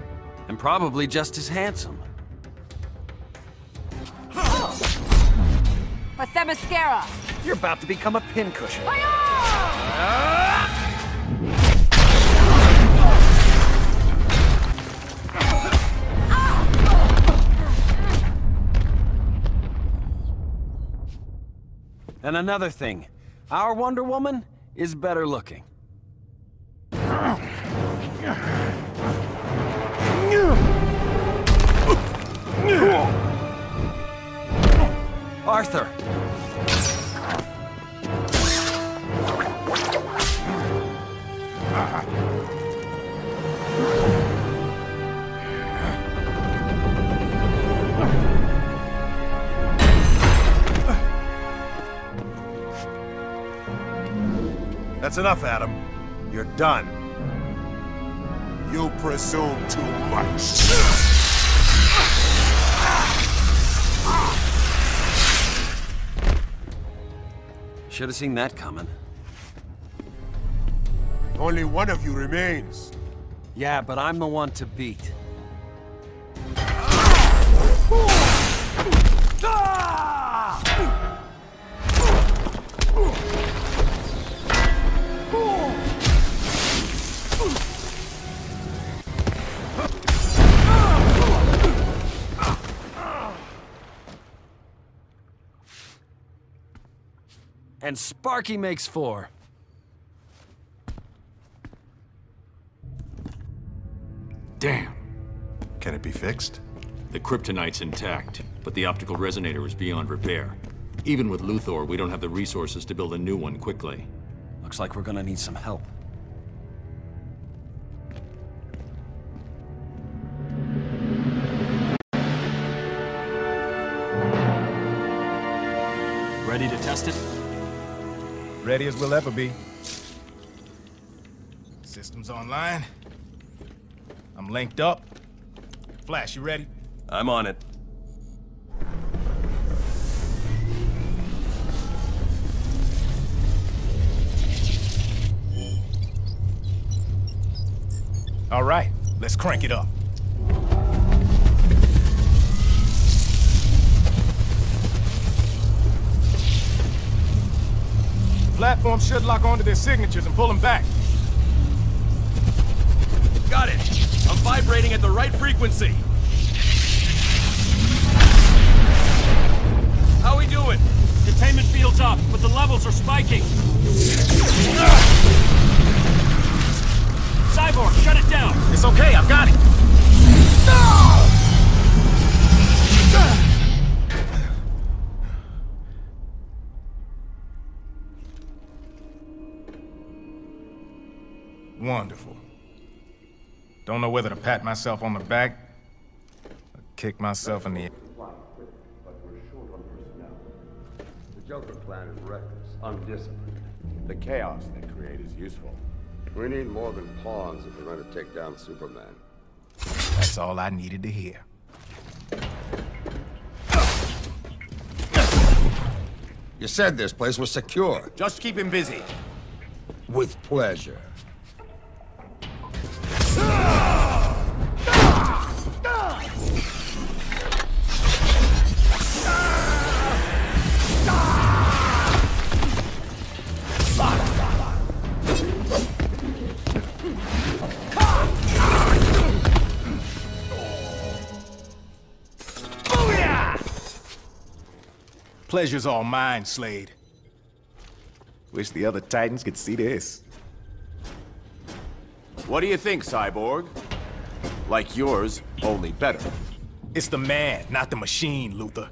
H: And probably just as handsome.
D: For Themyscira!
H: You're about to become a pincushion.
D: Fire!
H: And another thing, our Wonder Woman is better looking. Arthur!
N: That's enough, Adam. You're done.
E: You presume too much.
H: Should have seen that coming.
E: Only one of you remains.
H: Yeah, but I'm the one to beat. And Sparky makes 4.
N: Damn. Can it be fixed?
J: The kryptonite's intact, but the optical resonator is beyond repair. Even with Luthor, we don't have the resources to build a new one quickly.
H: Looks like we're gonna need some help.
C: Ready to test it?
A: Ready as we'll ever be. Systems online. I'm linked up. Flash, you ready?
S: I'm on it.
A: All right, let's crank it up. Platform should lock onto their signatures and pull them back.
S: Got it! I'm vibrating at the right frequency! How we doing?
C: Containment field's up, but the levels are spiking. Cyborg, shut it down!
A: It's okay, I've got it! Wonderful. Don't know whether to pat myself on the back or kick myself in the...
K: But we're short on personnel. The Joker plan is reckless, undisciplined. The chaos they create is useful. We need more than pawns if we're going to take down Superman.
A: That's all I needed to hear.
K: You said this place was secure.
A: Just keep him busy.
K: With pleasure.
A: Pleasure's all mine, Slade. Wish the other Titans could see this.
I: What do you think, Cyborg? Like yours, only better.
A: It's the man, not the machine, Luthor.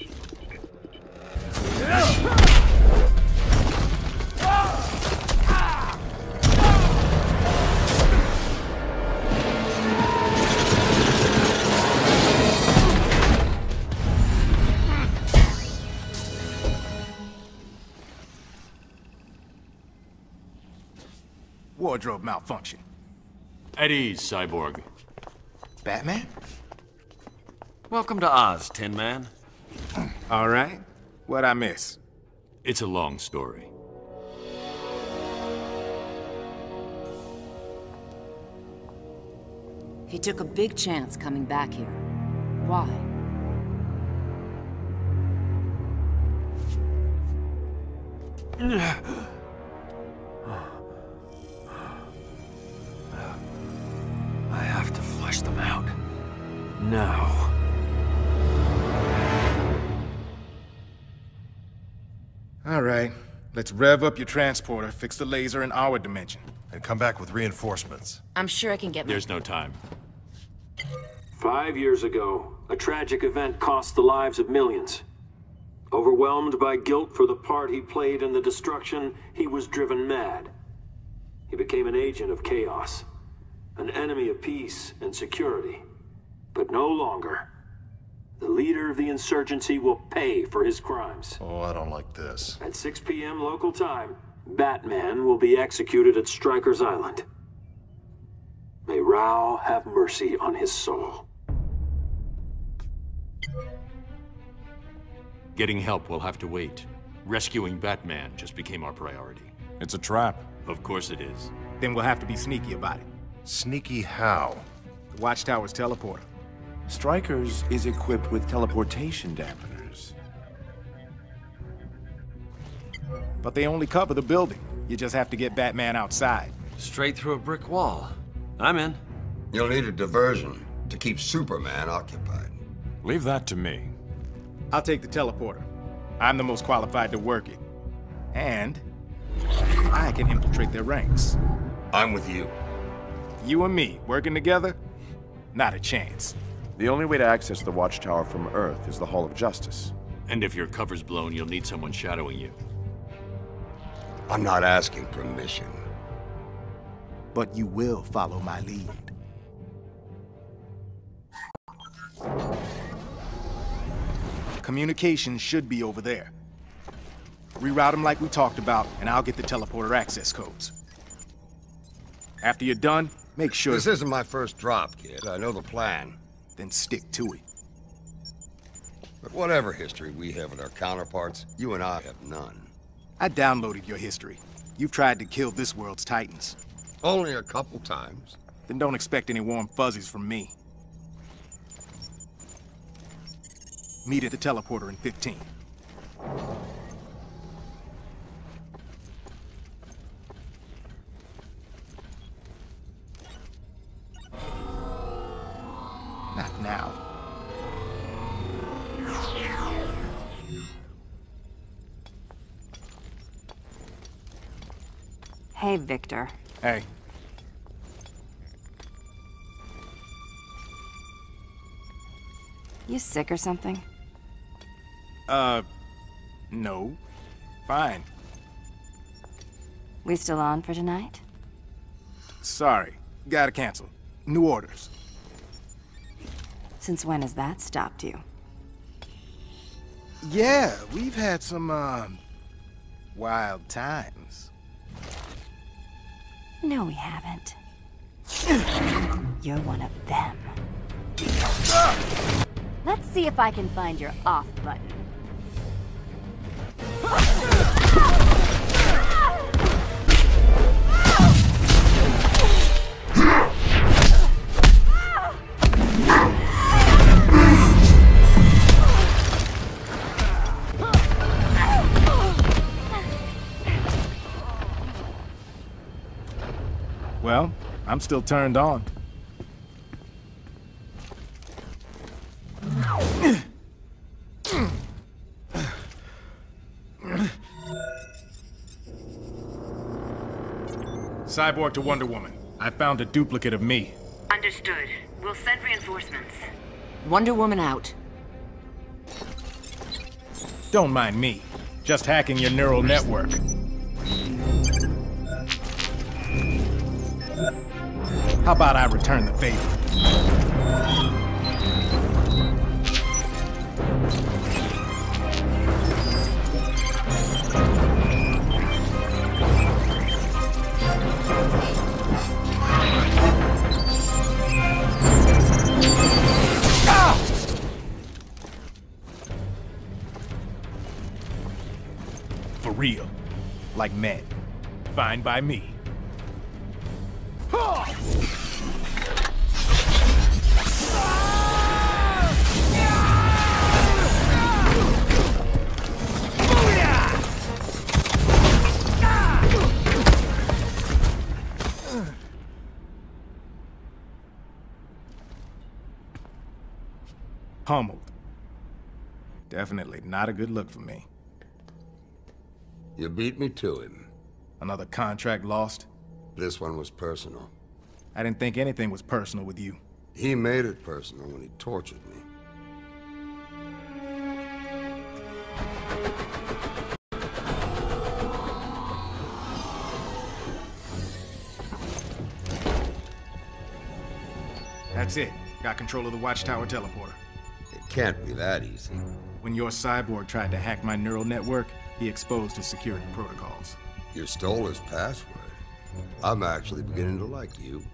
A: Wardrobe malfunction.
J: At ease, Cyborg.
A: Batman?
H: Welcome to Oz, Tin Man.
A: All right. What'd I miss?
J: It's a long story.
D: He took a big chance coming back here. Why?
T: I have to flush them out. Now.
L: All right. Let's rev up your transporter, fix the laser in our dimension.
N: And come back with reinforcements.
D: I'm sure I can get
J: There's no time.
C: 5 years ago, a tragic event cost the lives of millions. Overwhelmed by guilt for the part he played in the destruction, he was driven mad. He became an agent of chaos, an enemy of peace and security, but no longer. The leader of the insurgency will pay for his crimes.
N: Oh, I don't like this.
C: At 6 p.m. local time, Batman will be executed at Stryker's Island. May Rao have mercy on his soul.
J: Getting help will have to wait. Rescuing Batman just became our priority.
E: It's a trap.
J: Of course it is.
L: Then we'll have to be sneaky about it.
N: Sneaky how?
L: The Watchtower's teleporter.
I: Stryker's is equipped with teleportation dampeners.
L: But they only cover the building. You just have to get Batman outside.
H: Straight through a brick wall. I'm in.
K: You'll need a diversion to keep Superman occupied.
E: Leave that to me.
L: I'll take the teleporter. I'm the most qualified to work it. And I can infiltrate their ranks.
K: I'm with you.
L: You and me, working together? Not a chance.
I: The only way to access the Watchtower from Earth is the Hall of Justice.
J: And if your cover's blown, you'll need someone shadowing you.
K: I'm not asking permission.
L: But you will follow my lead. Communications should be over there. Reroute them like we talked about, and I'll get the teleporter access codes. After you're done, make sure...
K: This isn't my first drop, kid. I know the plan.
L: Then stick to it.
K: But whatever history we have with our counterparts, you and I have none.
L: I downloaded your history. You've tried to kill this world's titans.
K: Only a couple times.
L: Then don't expect any warm fuzzies from me. Meet at the teleporter in 15. Not now.
D: Hey, Victor.
L: Hey.
D: You sick or something?
L: No. Fine.
D: We still on for tonight?
L: Sorry. Gotta cancel. New orders.
D: Since when has that stopped you?
L: Yeah, we've had some, wild times.
D: No, we haven't. You're one of them. Let's see if I can find your off button.
L: Well, I'm still turned on. Cyborg to Wonder Woman. I found a duplicate of me.
O: Understood. We'll send reinforcements.
D: Wonder Woman out.
L: Don't mind me. Just hacking your neural network. How about I return the favor? For real. Like men. Fine by me. Pummeled. Definitely not a good look for me.
K: You beat me to him.
L: Another contract lost?
K: This one was personal.
L: I didn't think anything was personal with you.
K: He made it personal when he tortured me.
L: That's it. Got control of the Watchtower teleporter.
K: It can't be that easy.
L: When your cyborg tried to hack my neural network, he exposed his security protocols.
K: You stole his password. I'm actually beginning to like you.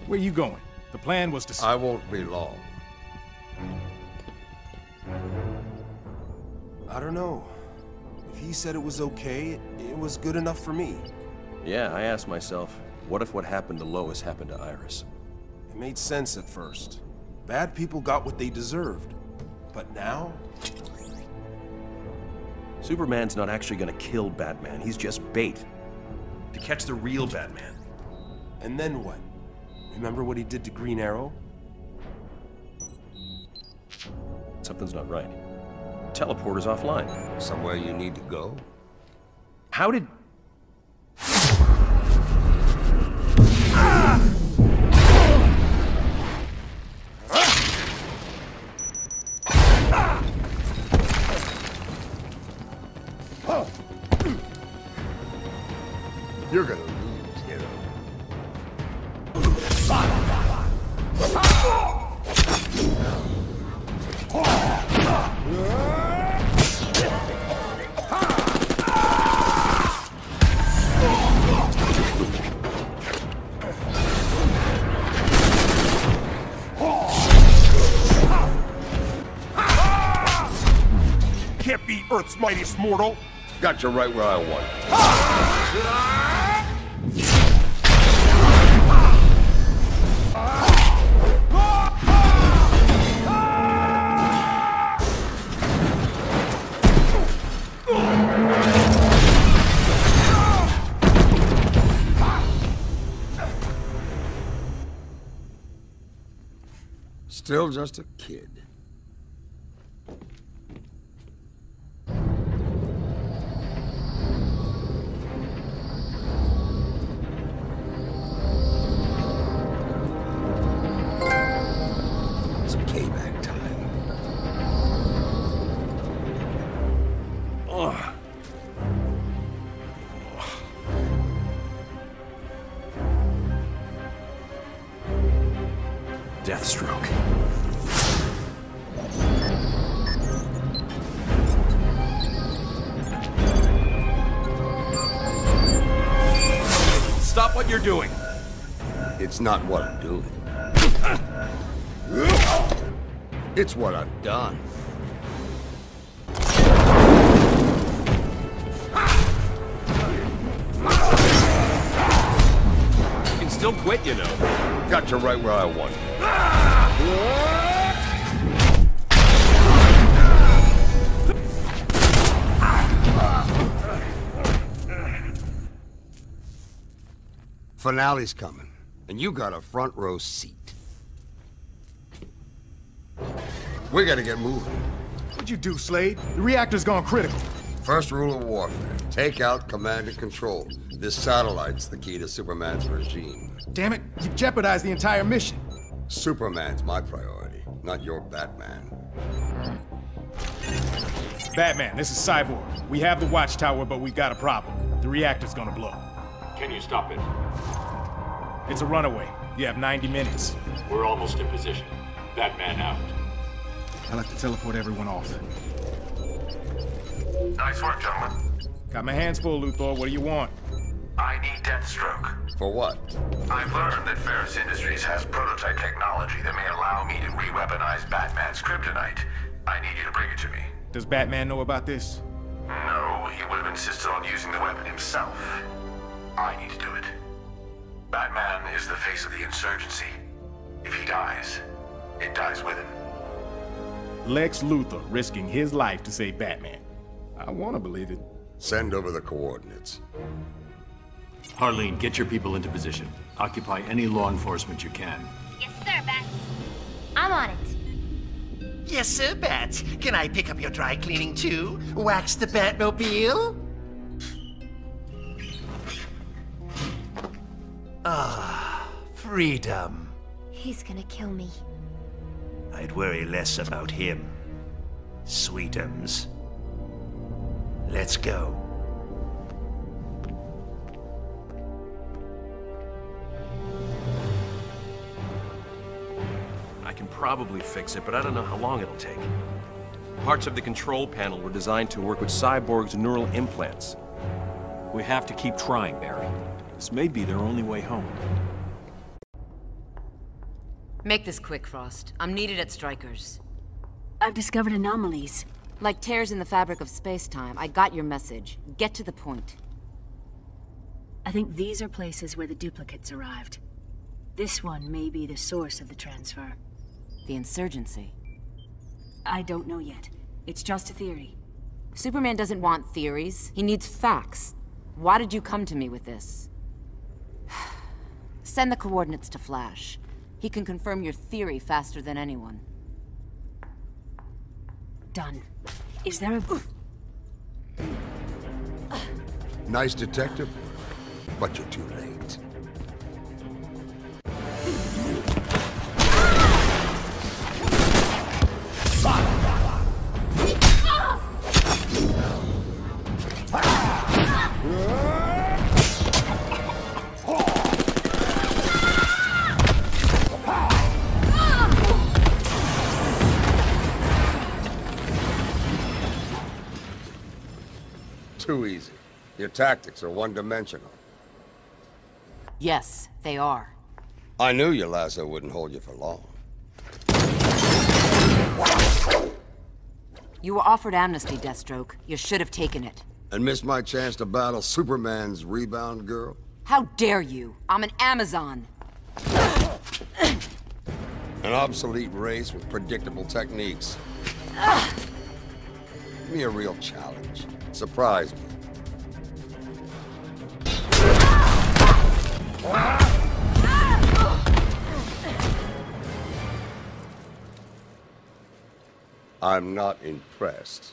L: Where you going? The plan was to...
K: I won't be long.
S: I don't know. If he said it was okay, it was good enough for me. Yeah, I asked myself, what if what happened to Lois happened to Iris? It made sense at first. Bad people got what they deserved. But now? Superman's not actually gonna kill Batman, he's just bait. To catch the real Batman. And then what? Remember what he did to Green Arrow? Something's not right. Teleporter's offline.
K: Somewhere you need to go?
S: How did...
K: You're gonna lose, you know.
E: Can't be Earth's mightiest mortal.
K: Got you right where I want Still just a kid. It's payback time.
S: Ugh. Deathstroke. Stop what you're doing.
K: It's not what I'm doing. It's what I've done.
S: You can still quit, you know.
K: Got you right where I want you. Finale's coming, and you got a front row seat. We gotta get moving.
L: What'd you do, Slade? The reactor's gone critical.
K: First rule of warfare, take out command and control. This satellite's the key to Superman's regime.
L: Damn it, you jeopardized the entire mission.
K: Superman's my priority, not your Batman.
L: Batman, this is Cyborg. We have the Watchtower, but we've got a problem. The reactor's gonna blow.
J: Can you stop it?
L: It's a runaway. You have 90 minutes.
J: We're almost in position. Batman out.
L: I'll have to teleport everyone off.
Q: Nice work, gentlemen.
L: Got my hands full, Luthor. What do you want?
Q: I need Deathstroke.
K: For what?
Q: I've learned that Ferris Industries has prototype technology that may allow me to re-weaponize Batman's kryptonite. I need you to bring it to me.
L: Does Batman know about this?
Q: No, he would have insisted on using the weapon himself. I need to do it. Batman is the face of the insurgency. If he dies, it dies with him.
L: Lex Luthor risking his life to save Batman. I want to believe it.
K: Send over the coordinates.
J: Harleen, get your people into position. Occupy any law enforcement you can.
M: Yes, sir, Bats. I'm on it.
U: Yes, sir, Bats. Can I pick up your dry cleaning too? Wax the Batmobile?
B: Freedom.
M: He's gonna kill me.
B: I'd worry less about him. Sweetums. Let's go.
H: I can probably fix it, but I don't know how long it'll take. Parts of the control panel were designed to work with Cyborg's neural implants.
E: We have to keep trying, Barry. This may be their only way home.
D: Make this quick, Frost. I'm needed at Stryker's.
P: I've discovered anomalies.
D: Like tears in the fabric of space-time. I got your message. Get to the point.
P: I think these are places where the duplicates arrived. This one may be the source of the transfer.
D: The insurgency.
P: I don't know yet. It's just a theory.
D: Superman doesn't want theories. He needs facts. Why did you come to me with this? Send the coordinates to Flash. He can confirm your theory faster than anyone.
P: Done. Is there a...
K: Nice detective, but you're too late. Too easy. Your tactics are one-dimensional.
D: Yes, they are.
K: I knew your lasso wouldn't hold you for long.
D: You were offered amnesty, Deathstroke. You should have taken it.
K: And missed my chance to battle Superman's rebound girl?
D: How dare you? I'm an Amazon.
K: An obsolete race with predictable techniques. Give me a real challenge. Surprise me. I'm not impressed.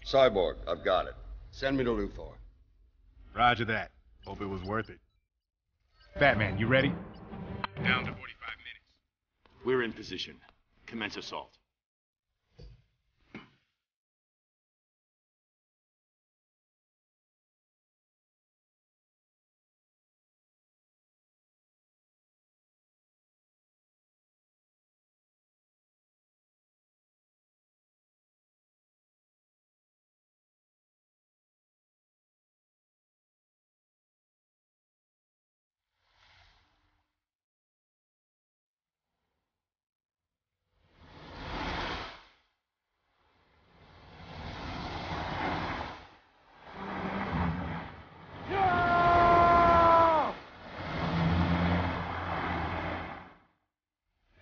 K: Cyborg, I've got it. Send me to Luthor.
A: Roger that. Hope it was worth it. Batman, you ready? Down to 45 minutes.
J: We're in position. Commence assault.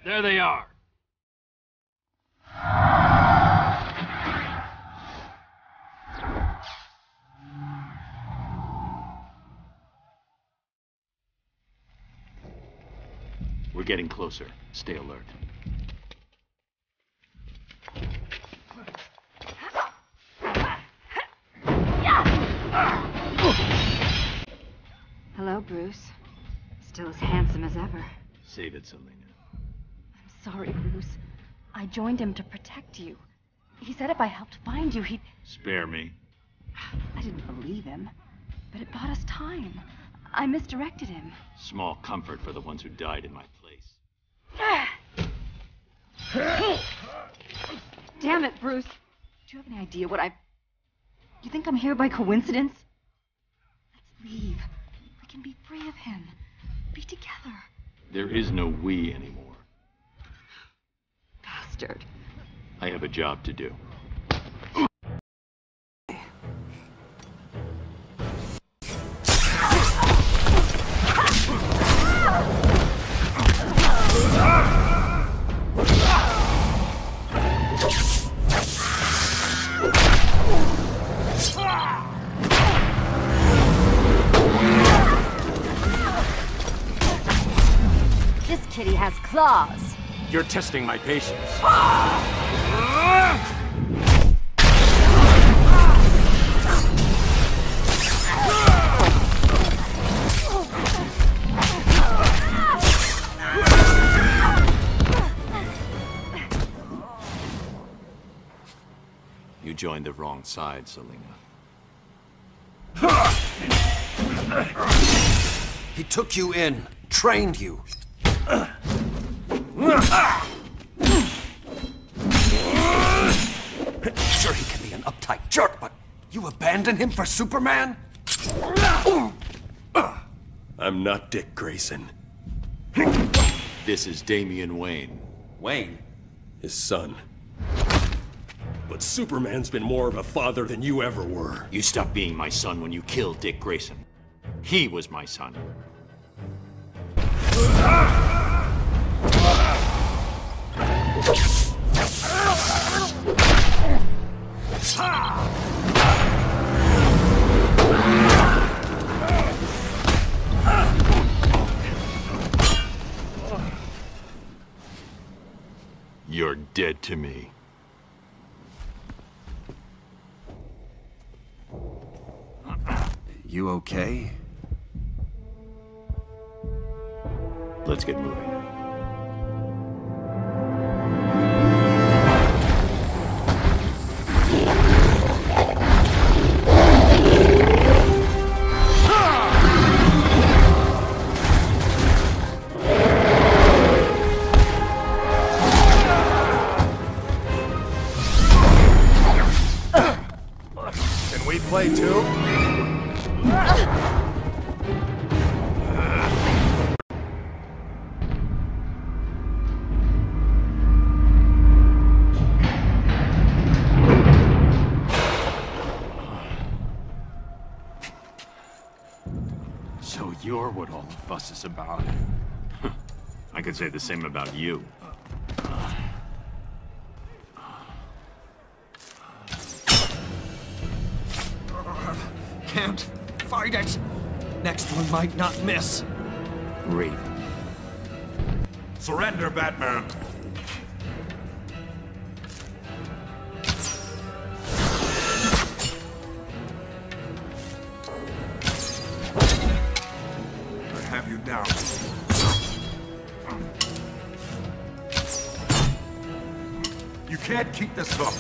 J: There they are. We're getting closer. Stay alert.
F: Hello, Bruce. Still as handsome as ever.
J: Save it, Selena.
F: Sorry, Bruce. I joined him to protect you. He said if I helped find you, he'd...
J: Spare me.
F: I didn't believe him, but it bought us time. I misdirected him.
J: Small comfort for the ones who died in my place.
F: Damn it, Bruce. Do you have any idea what I... You think I'm here by coincidence? Let's leave. We can be free of him. Be together.
J: There is no we anymore.
F: Bastard.
J: I have a job to do.
D: This kitty
O: claws.
E: You're testing my patience.
J: You joined the wrong side, Selena.
T: He took you in, trained you. Sure, he can be an uptight jerk, but you abandon him for Superman?
S: I'm not Dick Grayson.
J: This is Damian Wayne.
T: Wayne?
S: His son. But Superman's been more of a father than you ever were.
J: You stopped being my son when you killed Dick Grayson. He was my son. You're dead to me.
T: You okay?
J: Let's get moving.
N: Can we play too?
J: So you're what all the fuss is about. I could say the same about you.
T: Can't fight it. Next one might not miss.
J: Raven.
B: Surrender, Batman. I have you now. You can't keep this up.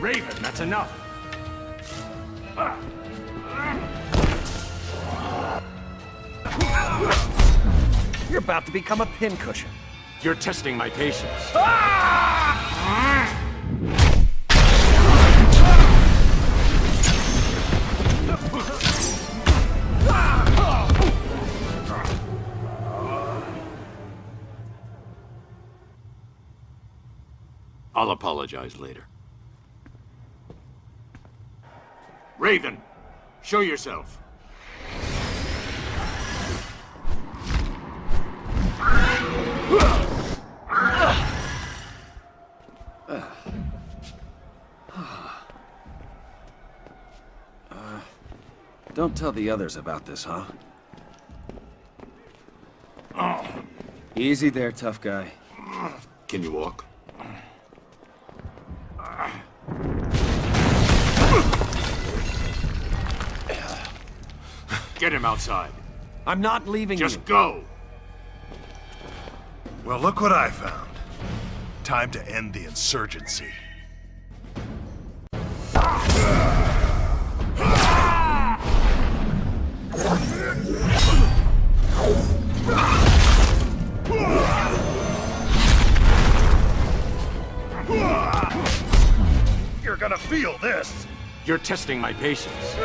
E: Raven, that's enough.
T: You're about to become a pincushion.
E: You're testing my patience.
J: I'll apologize later.
E: Raven, show yourself.
T: Don't tell the others about this, huh? Easy there, tough guy.
J: Can you walk?
E: Get him outside.
T: I'm not leaving you.
E: Just go!
N: Well, look what I found. Time to end the insurgency. You're gonna feel this!
E: You're testing my patience.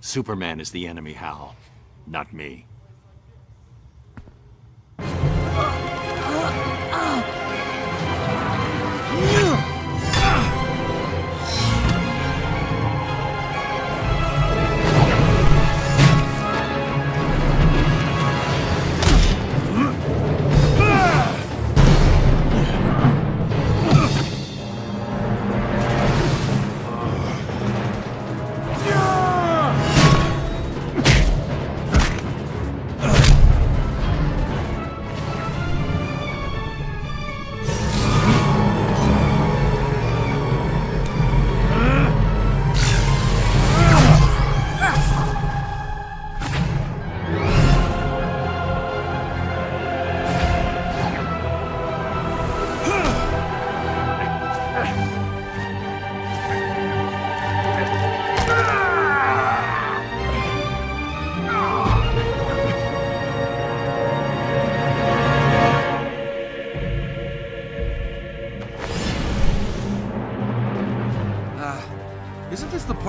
J: Superman is the enemy, Hal, not me.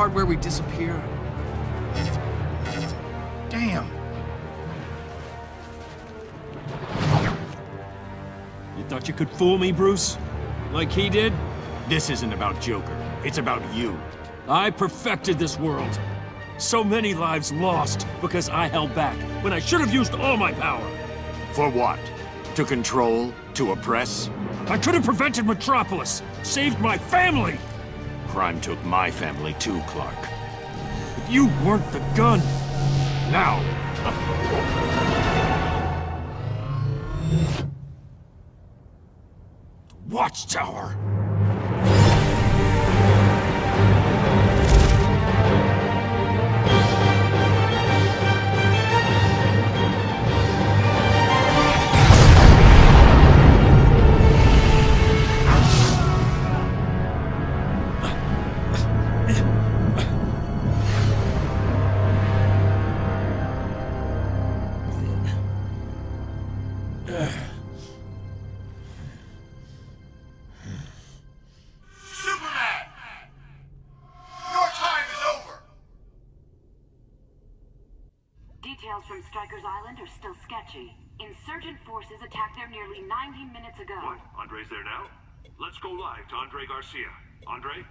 S: part where we disappear?
L: Damn.
J: You thought you could fool me, Bruce? Like he did? This isn't about Joker. It's about you. I perfected this world. So many lives lost because I held back when I should have used all my power. For what? To control? To oppress? I could have prevented Metropolis, saved my family! Crime took my family too, Clark. But you weren't the gun. Now... Watchtower!
G: Details from Stryker's Island are still sketchy. Insurgent forces attacked there nearly 90 minutes ago.
B: What? Andre's there now? Let's go live to Andre Garcia. Andre?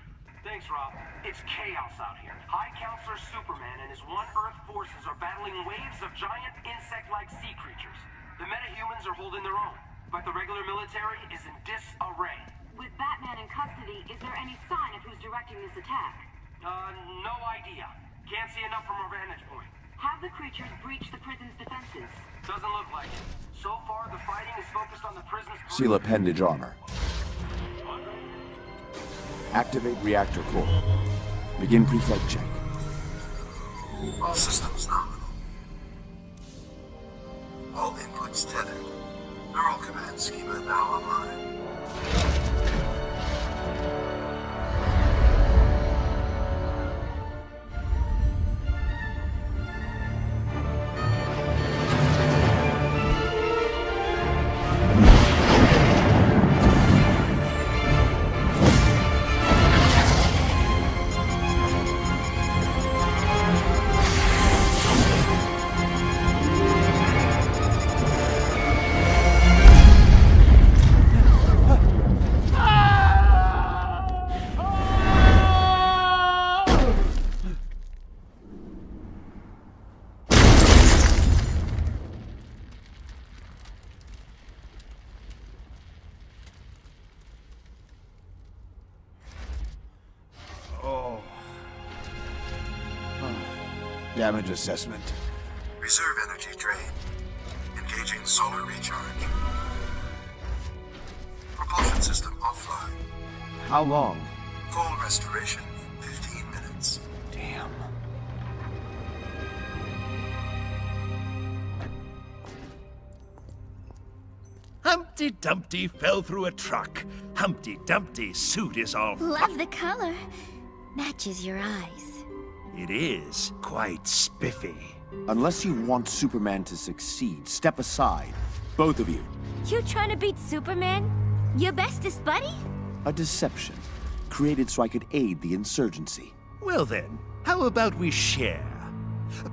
U: Thanks, Rob. It's chaos out here. High Counselor Superman and his One Earth forces are battling waves of giant insect-like sea creatures. The metahumans are holding their own, but the regular military is in disarray.
G: With Batman in custody, is there any sign of who's directing this attack?
U: No idea. Can't see enough from our vantage point.
G: Have the creatures breached the prison's defenses?
U: Doesn't look like it. So far, the fighting is focused on the prison's...
W: Seal appendage armor. Activate reactor core. Begin pre-flight check.
Q: All systems nominal. All inputs tethered. Neural command schema now online.
W: Damage assessment.
Q: Reserve energy drain. Engaging solar recharge. Propulsion system offline.
W: How long?
Q: Full restoration in 15 minutes.
W: Damn.
B: Humpty Dumpty fell through a truck. Humpty Dumpty's suit is all...
M: Love the color. Matches your eyes.
B: It is quite spiffy.
W: Unless you want Superman to succeed, step aside. Both of you.
M: You trying to beat Superman? Your bestest buddy?
W: A deception. Created so I could aid the insurgency.
B: Well then, how about we share?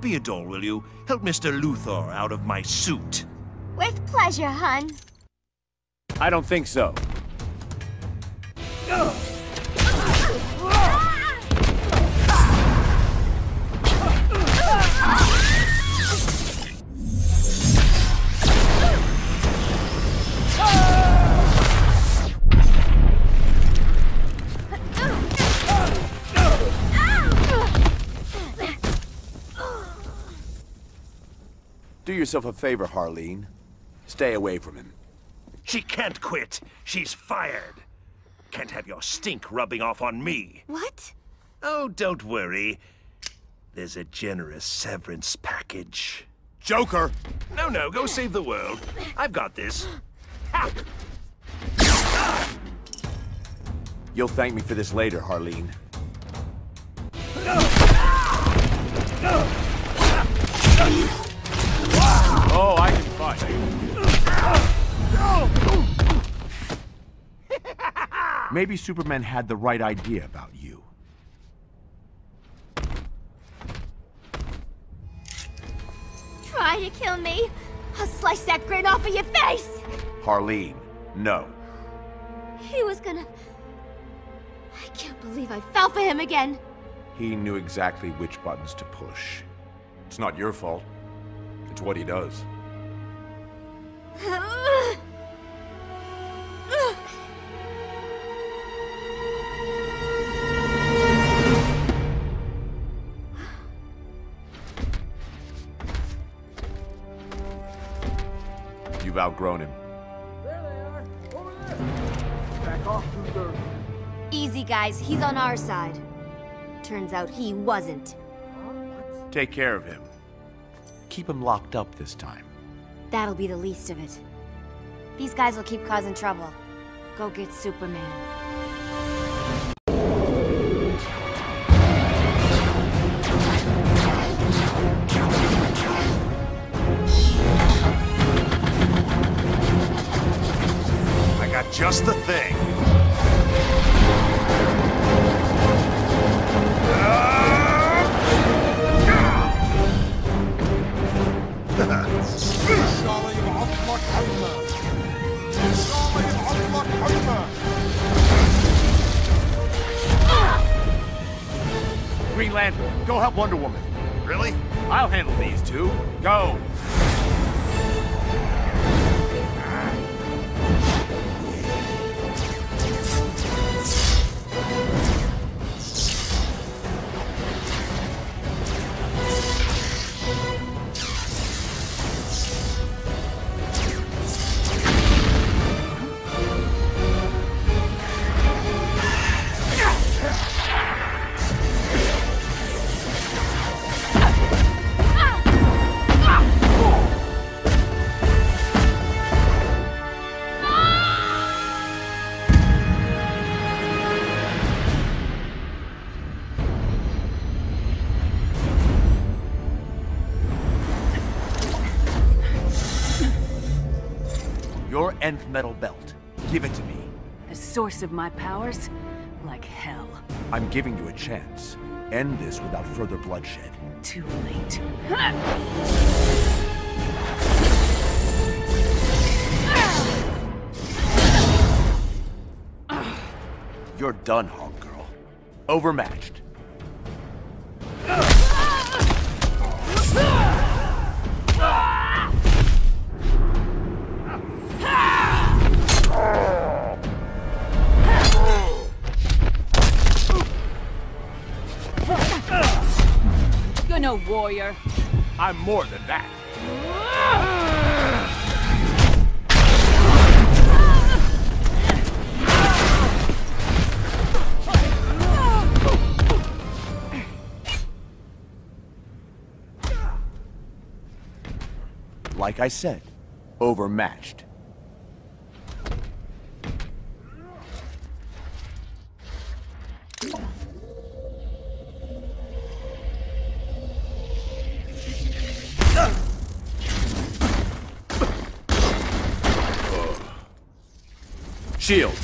B: Theodore, will you help Mr. Luthor out of my suit?
M: With pleasure, hun.
W: I don't think so. Do yourself a favor, Harleen. Stay away from him.
B: She can't quit. She's fired. Can't have your stink rubbing off on me.
M: What?
B: Oh, don't worry. There's a generous severance package.
W: Joker!
B: No, go save the world. I've got this. Ha!
W: You'll thank me for this later, Harleen. Oh, I can fight. Maybe Superman had the right idea about you.
M: try to kill me, I'll slice that grin off of your face!
W: Harleen, no.
M: He was gonna... I can't believe I fell for him again.
W: He knew exactly which buttons to push. It's not your fault. It's what he does. You've outgrown him. Back off, Luther.
M: Easy, guys. He's on our side. Turns out he wasn't.
W: Take care of him. Keep him locked up this time.
M: That'll be the least of it. These guys will keep causing trouble. Go get Superman.
N: I got just the thing.
W: Green Lantern, go help Wonder Woman.
N: Really?
W: I'll handle these two. Go! Your nth metal belt. Give it to me.
O: The source of my powers? Like hell.
W: I'm giving you a chance. End this without further bloodshed.
O: Too late.
W: You're done, Hawk Girl. Overmatched.
O: You're no warrior.
W: I'm more than that. Like I said, overmatched. Shields.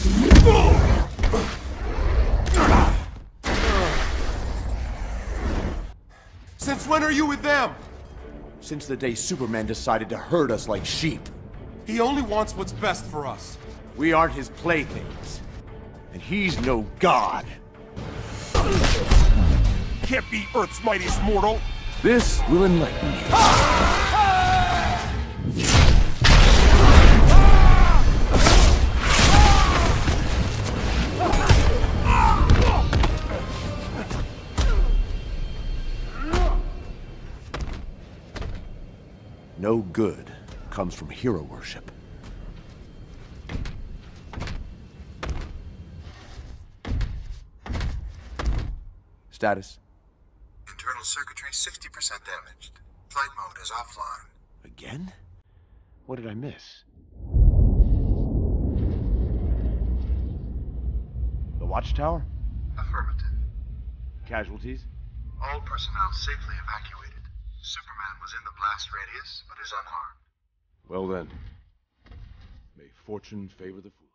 N: Since when are you with them?
W: Since the day Superman decided to herd us like sheep.
N: He only wants what's best for us.
W: We aren't his playthings. And he's no god.
N: Can't be Earth's mightiest mortal.
W: This will enlighten you. No good comes from hero worship. Status?
Q: Internal circuitry 60% damaged. Flight mode is offline.
W: Again? What did I miss? The watchtower?
Q: Affirmative.
W: Casualties?
Q: All personnel safely evacuated. Superman was in the blast radius, but is unharmed.
I: Well then, may fortune favor the fool.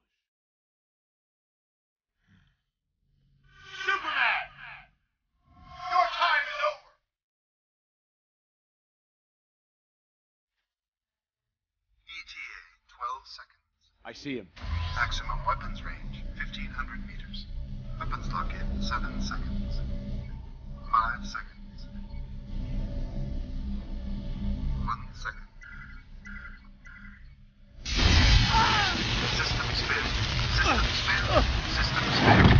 C: seconds.
A: I see him.
C: Maximum weapons range, 1,500 meters. Weapons lock in 7 seconds. 5 seconds. 1 second. Systems failed. Systems failed. Systems failed.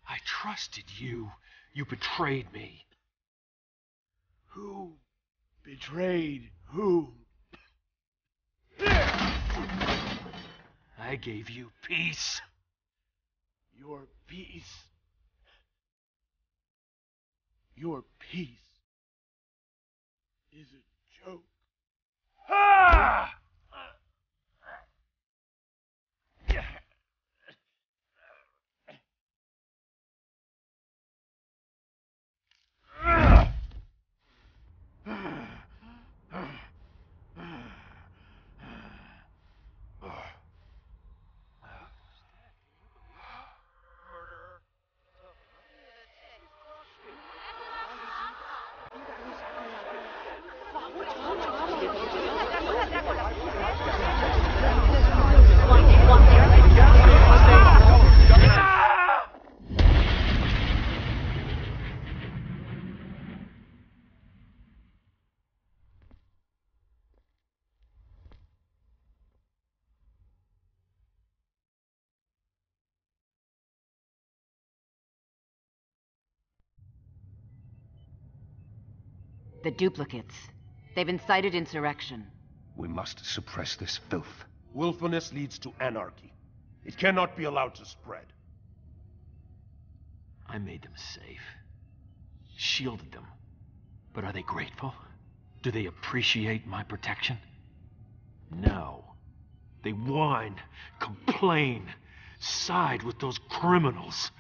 J: I trusted you. You betrayed me.
A: Who betrayed whom?
J: I gave you peace.
A: Your peace. Your peace is a joke. Ah!
D: The duplicates. They've incited insurrection.
R: We must suppress this filth. Willfulness leads to anarchy. It cannot be allowed to spread.
J: I made them safe. Shielded them. But are they grateful? Do they appreciate my protection? No. They whine, complain, side with those criminals.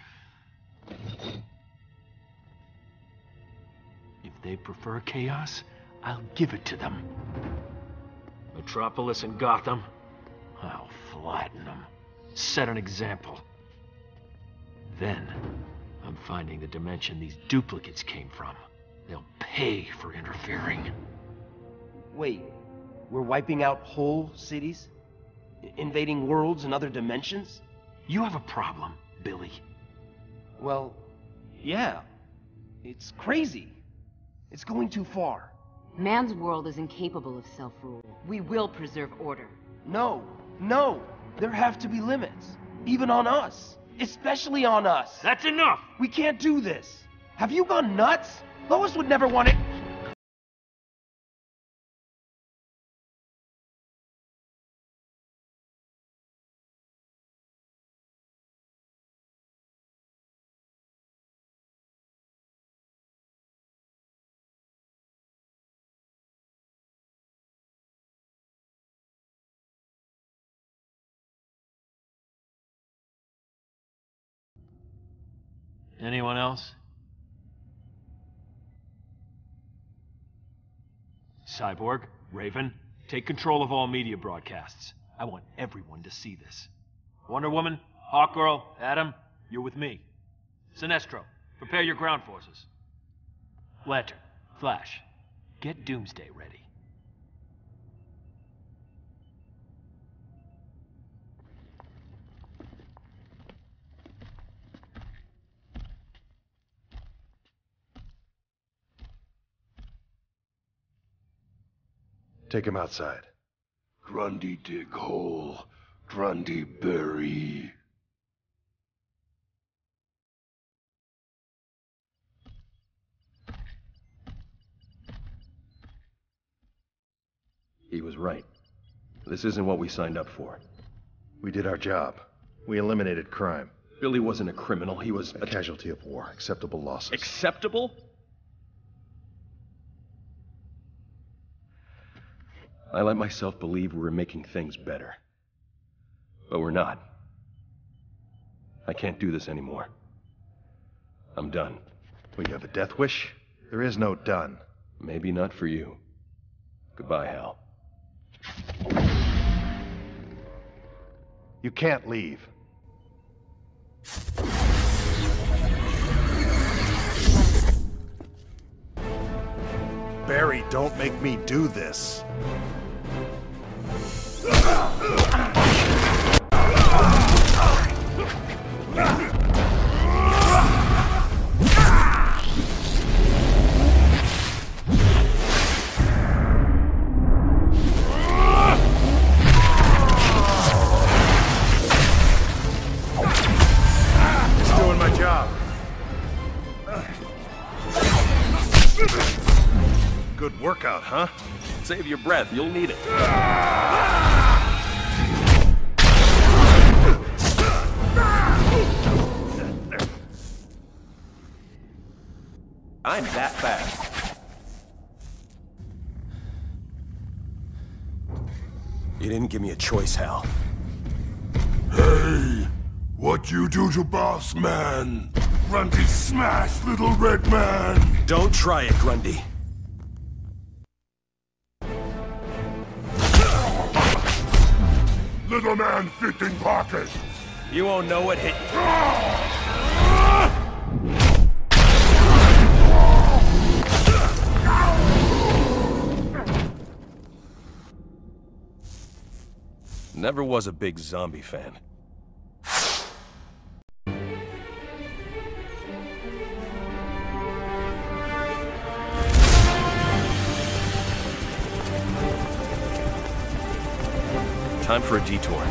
J: If they prefer chaos, I'll give it to them. Metropolis and Gotham, I'll flatten them. Set an example. Then, I'm finding the dimension these duplicates came from. They'll pay for interfering.
V: Wait, we're wiping out whole cities? Invading worlds and other dimensions?
J: You have a problem, Billy.
V: Well, yeah. It's crazy. It's going too far.
D: Man's world is incapable of self-rule. We will preserve order.
V: No, no! There have to be limits. Even on us. Especially on us.
J: That's enough!
V: We can't do this. Have you gone nuts? Lois would never want it.
J: Anyone else? Cyborg, Raven, take control of all media broadcasts. I want everyone to see this. Wonder Woman, Hawkgirl, Adam, you're with me. Sinestro, prepare your ground forces. Lantern, Flash, get Doomsday ready.
R: Take him outside.
T: Grundy dig hole, Grundy bury.
H: He was right. This isn't what we signed up for.
N: We did our job. We eliminated crime.
H: Billy wasn't a criminal, he was
N: a casualty of war. Acceptable losses.
H: Acceptable? I let myself believe we were making things better. But we're not. I can't do this anymore. I'm done.
N: Well, you have a death wish? There is no done.
H: Maybe not for you. Goodbye, Hal.
N: You can't leave. Barry, don't make me do this. Just doing my job. Good workout, huh?
H: Save your breath, you'll need it. I'm that fast.
S: You didn't give me a choice, Hal.
F: Hey! What you do to boss man? Grundy smash, little red man!
S: Don't try it, Grundy.
F: Little man fit in pocket!
H: You won't know what hit you. Never was a big zombie fan. Time for a detour.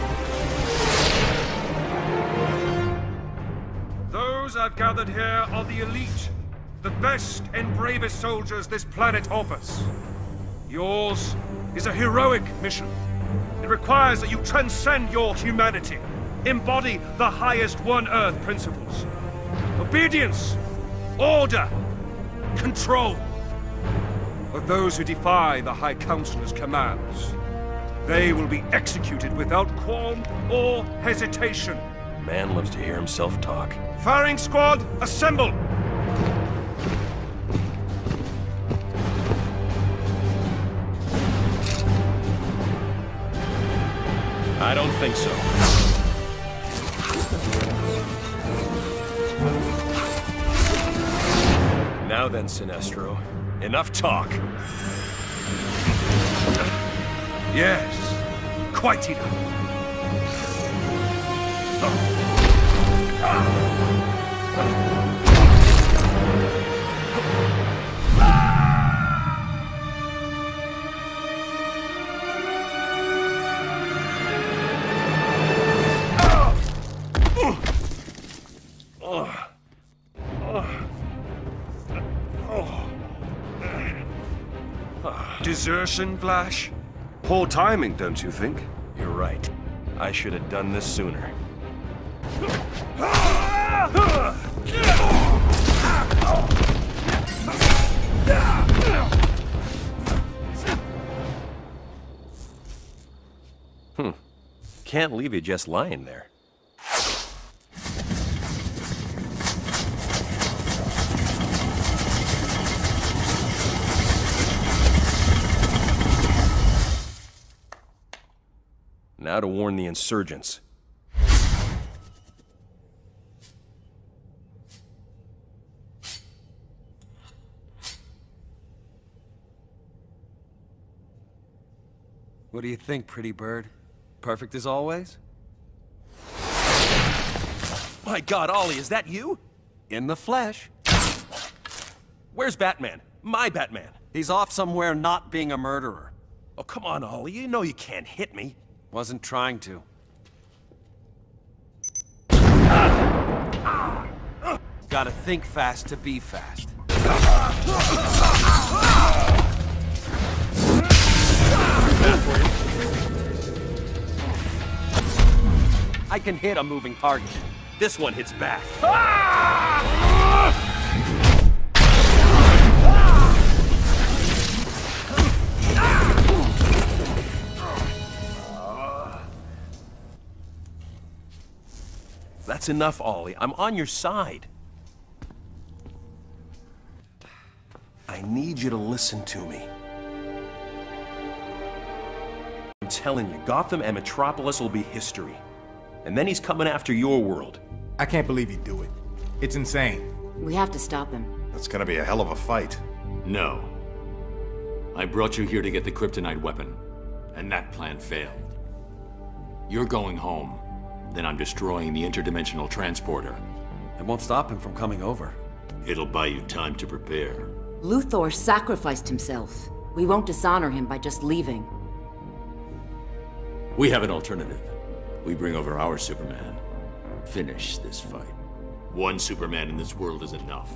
K: Those I've gathered here are the elite, the best and bravest soldiers this planet offers. Yours is a heroic mission. It requires that you transcend your humanity, embody the highest One Earth principles. Obedience, order, control. But those who defy the High Counselor's commands, they will be executed without qualm or hesitation.
H: Man loves to hear himself talk.
K: Firing squad, assemble!
H: I don't think so. Now then, Sinestro. Enough talk.
K: Yes, quite enough. Desertion, Flash? Poor timing, don't you think?
H: You're right. I should have done this sooner. Can't leave you just lying there. Now to warn the insurgents.
P: What do you think, pretty bird? Perfect as always?
H: My God, Ollie, is that you?
P: In the flesh.
H: Where's Batman? My Batman.
P: He's off somewhere not being a murderer.
H: Oh, come on, Ollie. You know you can't hit me.
P: Wasn't trying to. Gotta think fast to be fast. I can hit a moving target.
H: This one hits back. That's enough, Ollie. I'm on your side.
S: I need you to listen to me.
H: I'm telling you, Gotham and Metropolis will be history. And then he's coming after your world.
A: I can't believe he'd do it. It's insane.
D: We have to stop him.
N: That's gonna be a hell of a fight.
J: No. I brought you here to get the kryptonite weapon, and that plan failed. You're going home. Then I'm destroying the interdimensional transporter.
P: It won't stop him from coming over.
J: It'll buy you time to prepare.
D: Luthor sacrificed himself. We won't dishonor him by just leaving.
J: We have an alternative. We bring over our Superman. Finish this fight. One Superman in this world is enough.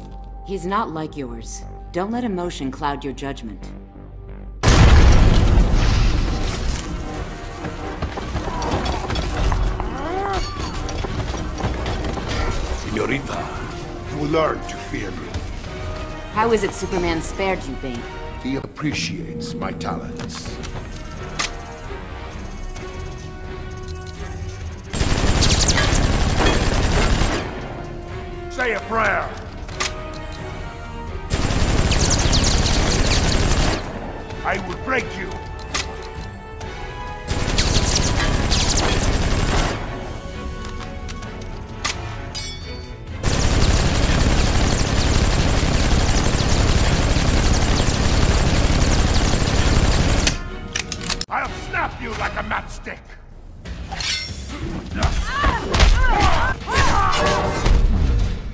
D: He's not like yours. Don't let emotion cloud your judgment.
F: Señorita, you will learn to fear me.
D: How is it Superman spared you, Bane?
F: He appreciates my talents. Say a prayer. I will break you. I'll snap you like a matchstick.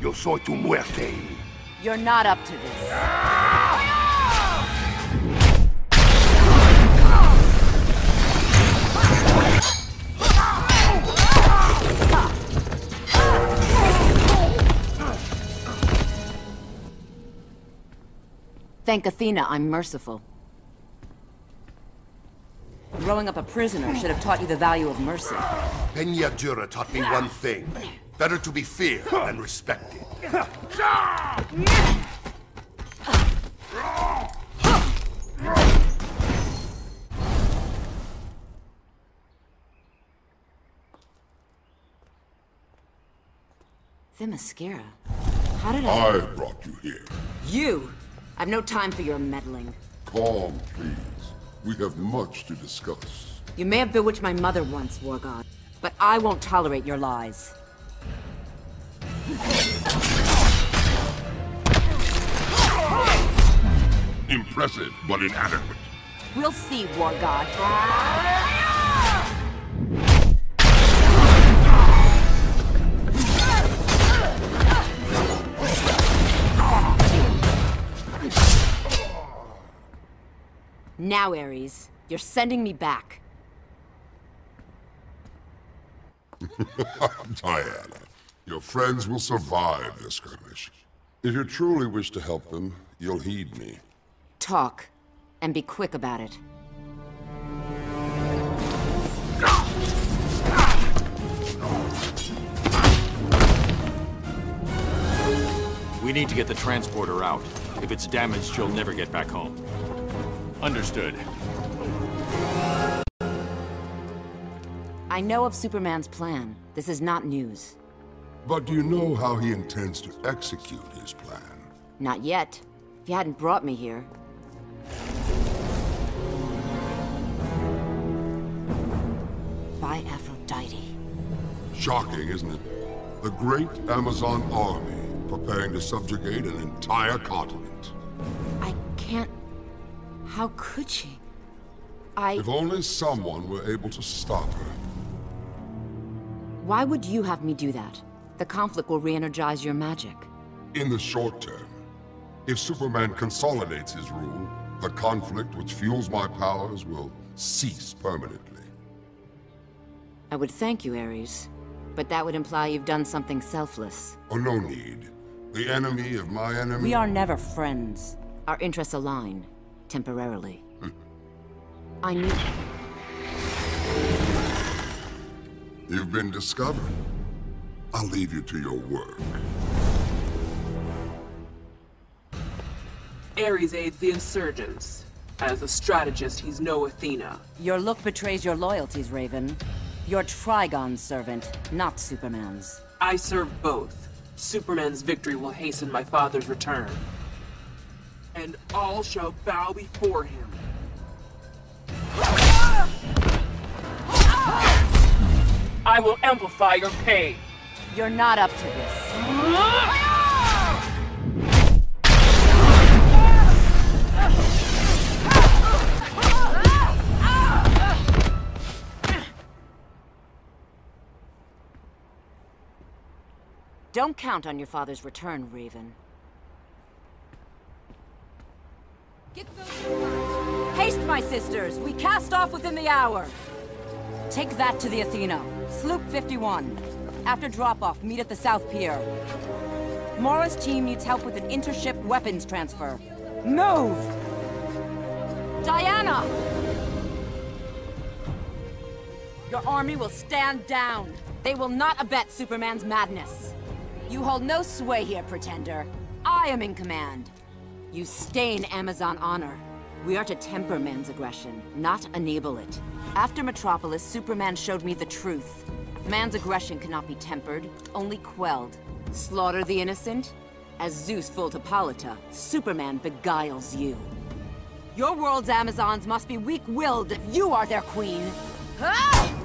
F: Yo soy tu muerte.
D: You're not up to this. Thank Athena I'm merciful. Growing up a prisoner should have taught you the value of mercy.
F: Peña Dura taught me one thing. Better to be feared than respected.
D: Themyscira? How did I
F: brought you here.
D: You! I've no time for your meddling.
F: Calm, please. We have much to discuss.
D: You may have bewitched my mother once, War God, but I won't tolerate your lies.
F: Impressive, but inadequate.
D: We'll see, War God. Now, Ares, you're sending me back.
F: Diana, your friends will survive this skirmish. If you truly wish to help them, you'll heed me.
D: Talk, and be quick about it.
J: We need to get the transporter out. If it's damaged, you'll never get back home. Understood.
D: I know of Superman's plan. This is not news.
F: But do you know how he intends to execute his plan?
D: Not yet. If you hadn't brought me here. By Aphrodite.
F: Shocking, isn't it? The great Amazon army preparing to subjugate an entire continent.
D: I can't... How could she?
F: If only someone were able to stop her.
D: Why would you have me do that? The conflict will re-energize your magic.
F: In the short term, if Superman consolidates his rule, the conflict which fuels my powers will cease permanently.
D: I would thank you, Ares. But that would imply you've done something selfless.
F: Oh, no need. The enemy of my enemy...
D: We are never friends. Our interests align. Temporarily. I need...
F: You've been discovered. I'll leave you to your work.
E: Ares aids the insurgents. As a strategist, he's no Athena.
D: Your look betrays your loyalties, Raven. You're Trigon's servant, not Superman's.
E: I serve both. Superman's victory will hasten my father's return. and all shall bow before him. I will amplify your pain.
D: You're not up to this. Don't count on your father's return, Raven. Haste, my sisters! We cast off within the hour! Take that to the Athena. Sloop 51. After drop-off, meet at the South Pier. Mora's team needs help with an intership weapons transfer. Move! Diana! Your army will stand down. They will not abet Superman's madness. You hold no sway here, Pretender. I am in command. You stain Amazon honor. We are to temper man's aggression, not enable it. After Metropolis, Superman showed me the truth. Man's aggression cannot be tempered, only quelled. Slaughter the innocent? As Zeus fooled Hippolyta, Superman beguiles you. Your world's Amazons must be weak-willed if you are their queen. Ah!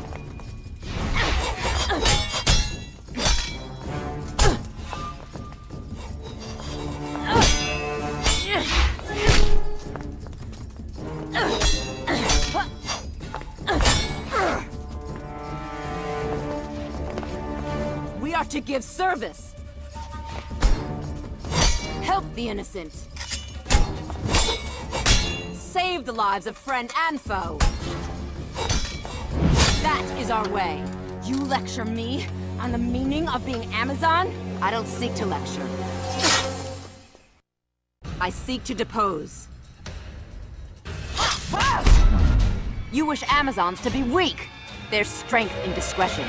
D: We are to give service. Help the innocent. Save the lives of friend and foe. That is our way. You lecture me on the meaning of being Amazon? I don't seek to lecture. I seek to depose. You wish Amazons to be weak. There's strength in discretion.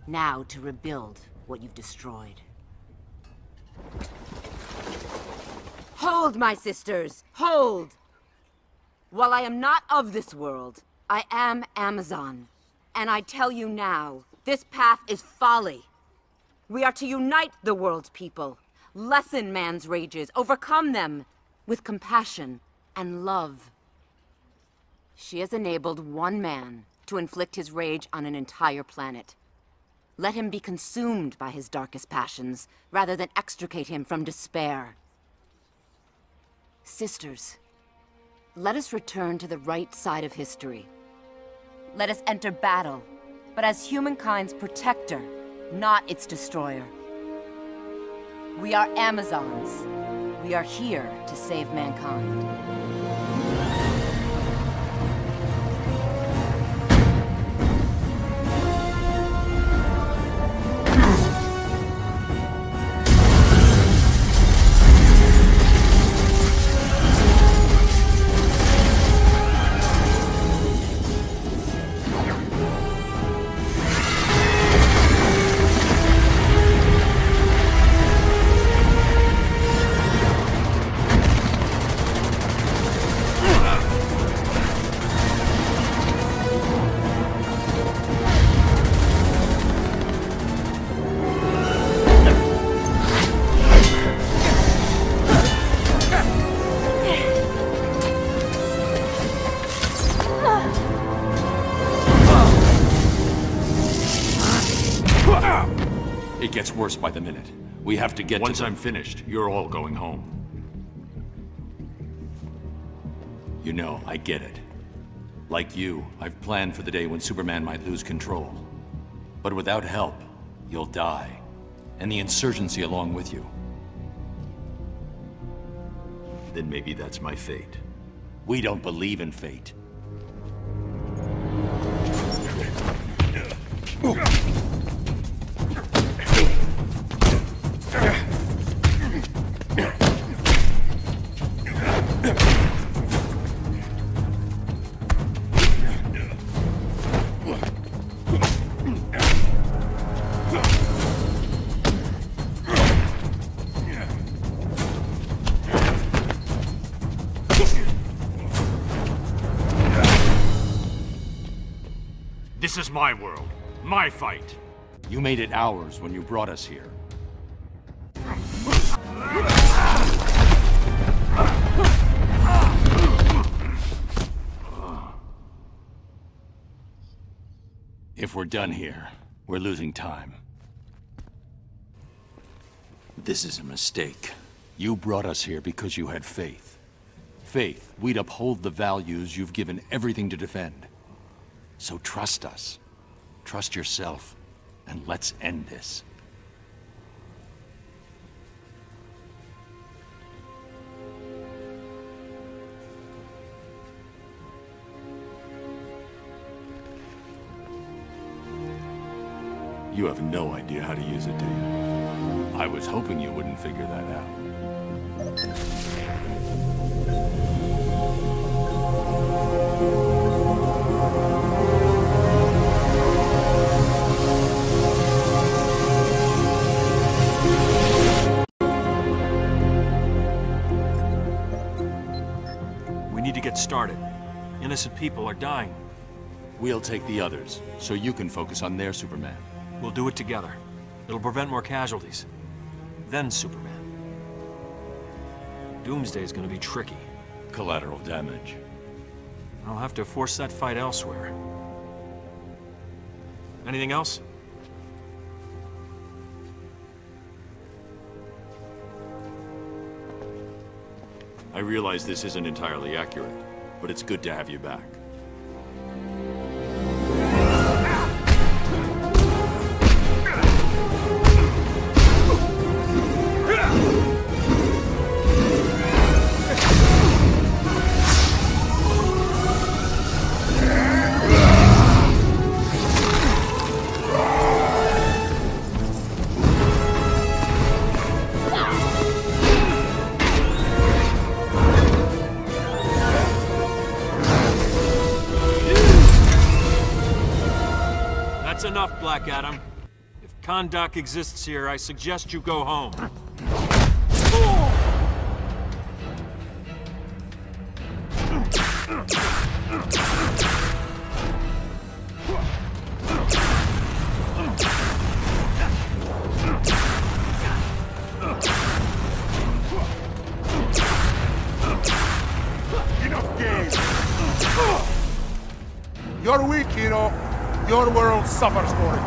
D: Now to rebuild what you've destroyed. Hold, my sisters! Hold! While I am not of this world, I am Amazon. And I tell you now, this path is folly. We are to unite the world's people, lessen man's rages, overcome them with compassion and love. She has enabled one man to inflict his rage on an entire planet. Let him be consumed by his darkest passions, rather than extricate him from despair. Sisters, let us return to the right side of history. Let us enter battle, but as humankind's protector, not its destroyer. We are Amazons. We are here to save mankind.
J: It gets worse by the minute. We have to get
G: Once I'm finished, you're all going home.
J: You know, I get it. Like you, I've planned for the day when Superman might lose control. But without help, you'll die. And the insurgency along with you.
G: Then maybe that's my fate.
J: We don't believe in fate. This is my world. My fight.
P: You made it ours when you brought us here. If we're done here, we're losing time. This is a mistake. You brought us here because you had faith. Faith we'd uphold the values you've given everything to defend. So trust us. Trust yourself. And let's end this. You have no idea how to use it, do you? I was hoping you wouldn't figure that out.
J: We need to get started. Innocent people are dying.
P: We'll take the others, so you can focus on their Superman.
J: We'll do it together. It'll prevent more casualties. Then Superman. Doomsday's gonna be tricky.
P: Collateral damage.
J: I'll have to force that fight elsewhere. Anything else?
P: I realize this isn't entirely accurate, but it's good to have you back.
J: That's enough, Black Adam. If Kahndaq exists here, I suggest you go home.
R: Enough games! You're weak, hero. Your world suffers for it.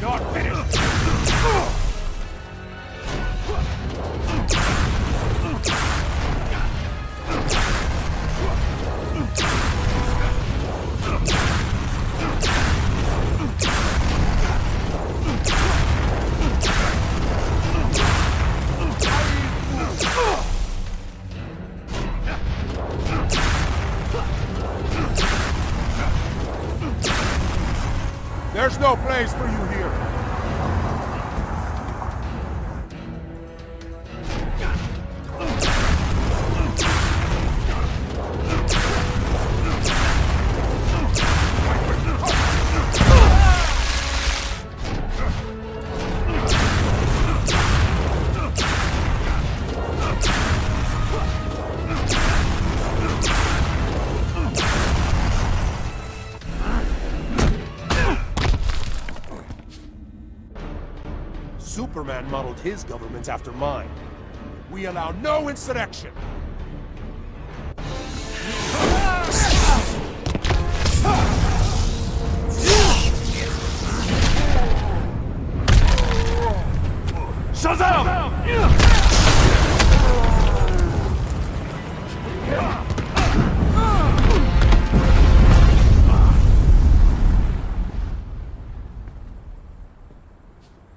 R: You're finished. There's no place for you here. Superman modeled his government after mine. We allow no insurrection. Shazam!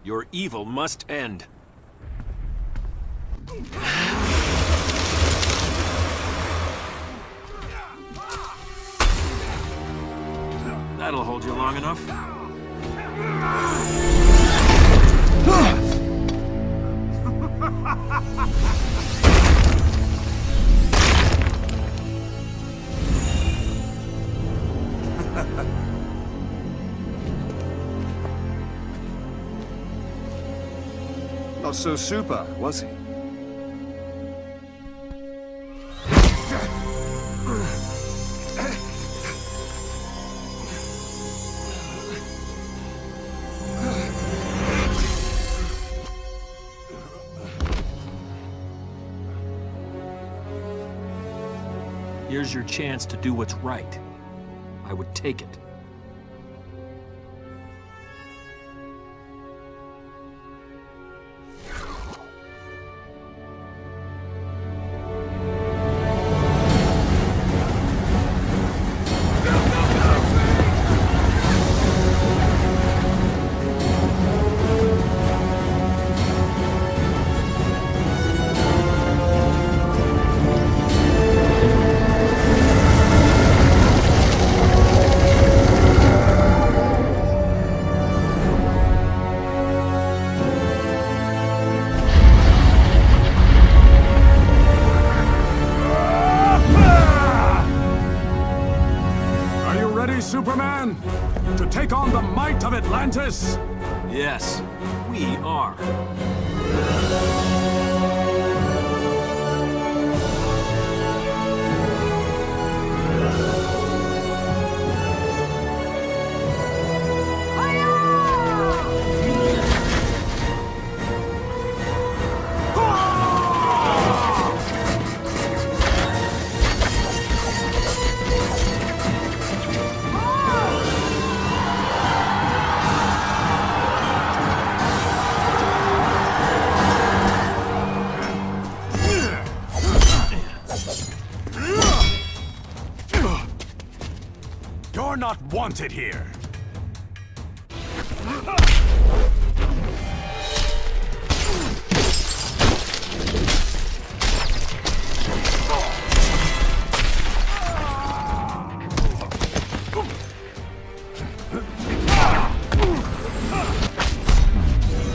J: Your evil must end. That'll hold you long enough.
S: Not so super, was he?
J: Here's your chance to do what's right. I would take it.
B: Superman? To take on the might of Atlantis?
J: Yes, we are.
B: You're not wanted here.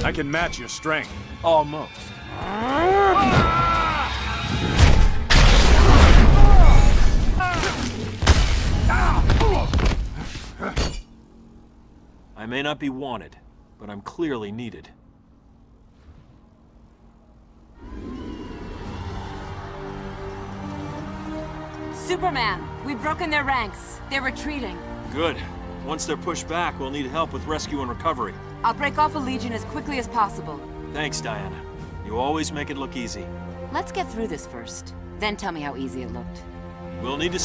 B: I can match your strength.
J: Almost. I may not be wanted, but I'm clearly needed.
D: Superman, we've broken their ranks. They're retreating.
J: Good. Once they're pushed back, we'll need help with rescue and recovery.
D: I'll break off a Legion as quickly as possible.
J: Thanks, Diana. You always make it look easy.
D: Let's get through this first. Then tell me how easy it looked.
J: We'll need to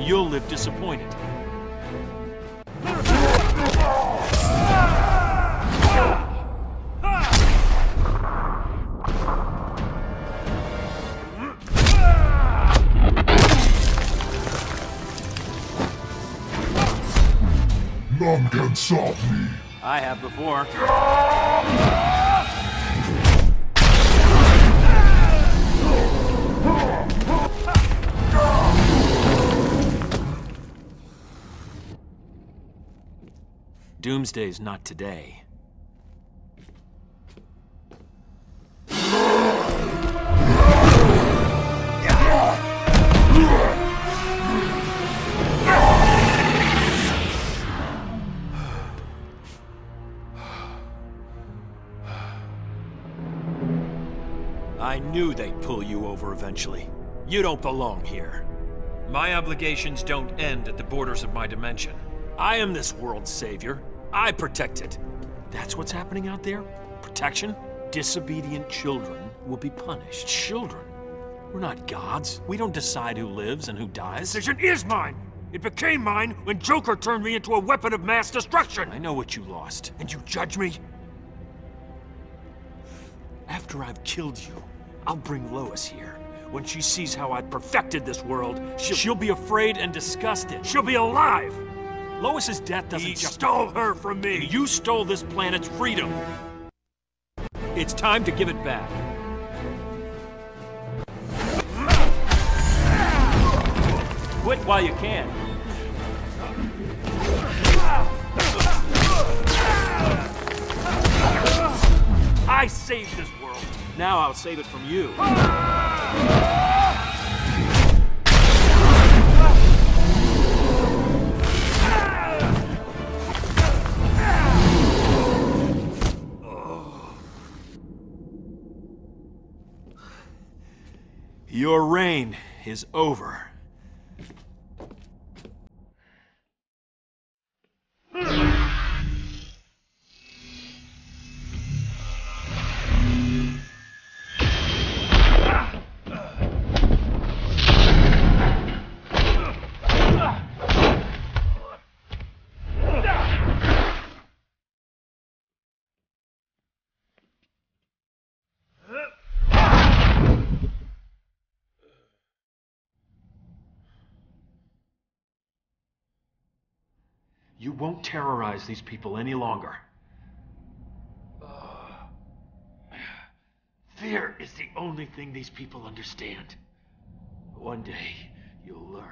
J: you'll live disappointed.
F: None can stop me.
J: I have before. Doomsday's not today. I knew they'd pull you over eventually. You don't belong here. My obligations don't end at the borders of my dimension. I am this world's savior. I protect it. That's what's happening out there? Protection? Disobedient children will be punished. Children? We're not gods. We don't decide who lives and who dies. The decision is mine! It became mine when Joker turned me into a weapon of mass destruction! I know what you lost, and you judge me? After I've killed you, I'll bring Lois here. When she sees how I've perfected this world, she'll be afraid and disgusted. She'll be alive! Lois's death doesn't just— He stole her from me! And you stole this planet's freedom! It's time to give it back. Quit while you can. I saved this world. Now I'll save it from you. Your reign is over. You won't terrorize these people any longer. Fear is the only thing these people understand. One day, you'll learn.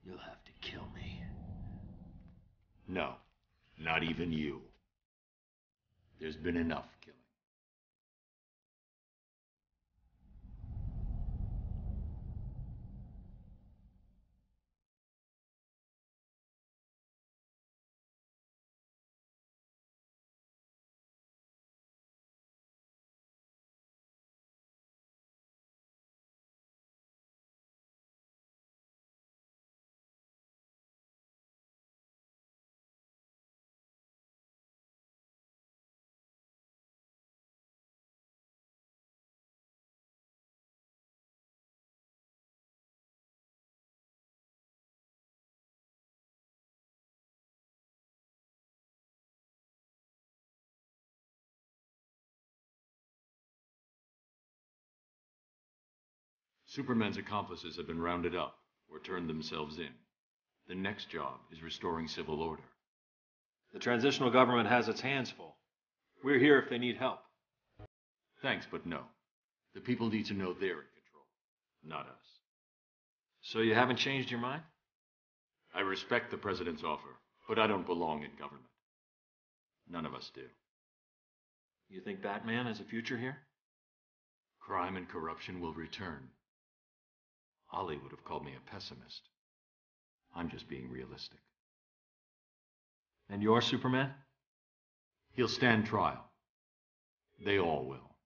J: You'll have to kill me.
P: No, not even you. There's been enough killing. Superman's accomplices have been rounded up or turned themselves in. The next job is restoring civil order.
J: The transitional government has its hands full. We're here if they need help.
P: Thanks, but no. The people need to know they're in control, not us.
J: So you haven't changed your mind?
P: I respect the president's offer, but I don't belong in government. None of us do.
J: You think Batman has a future here?
P: Crime and corruption will return. Ollie would have called me a pessimist. I'm just being realistic.
J: And you're Superman?
P: He'll stand trial. They all will.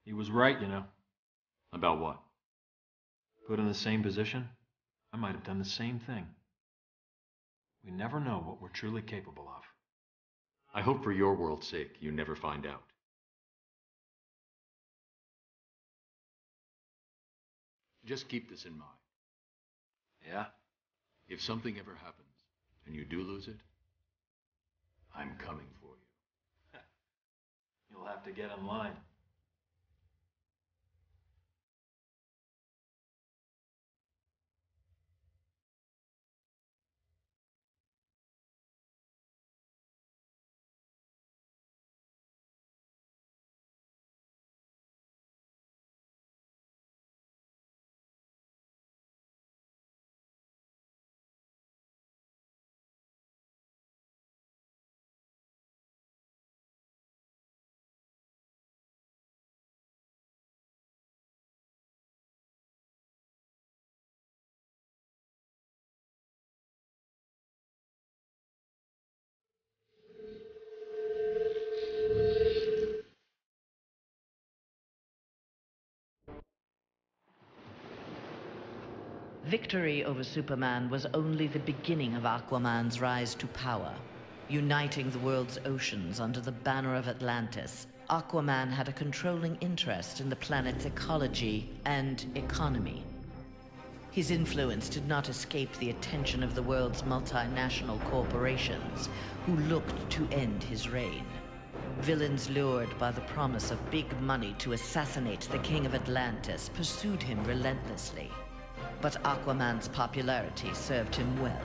J: He was right, you know.
P: About what?
J: Put in the same position, I might have done the same thing. We never know what we're truly capable of.
P: I hope for your world's sake you never find out. Just keep this in mind.
J: Yeah?
P: If something ever happens and you do lose it, I'm coming for you.
J: You'll have to get in line.
L: Victory over Superman was only the beginning of Aquaman's rise to power. Uniting the world's oceans under the banner of Atlantis, Aquaman had a controlling interest in the planet's ecology and economy. His influence did not escape the attention of the world's multinational corporations, who looked to end his reign. Villains lured by the promise of big money to assassinate the King of Atlantis pursued him relentlessly. But Aquaman's popularity served him well.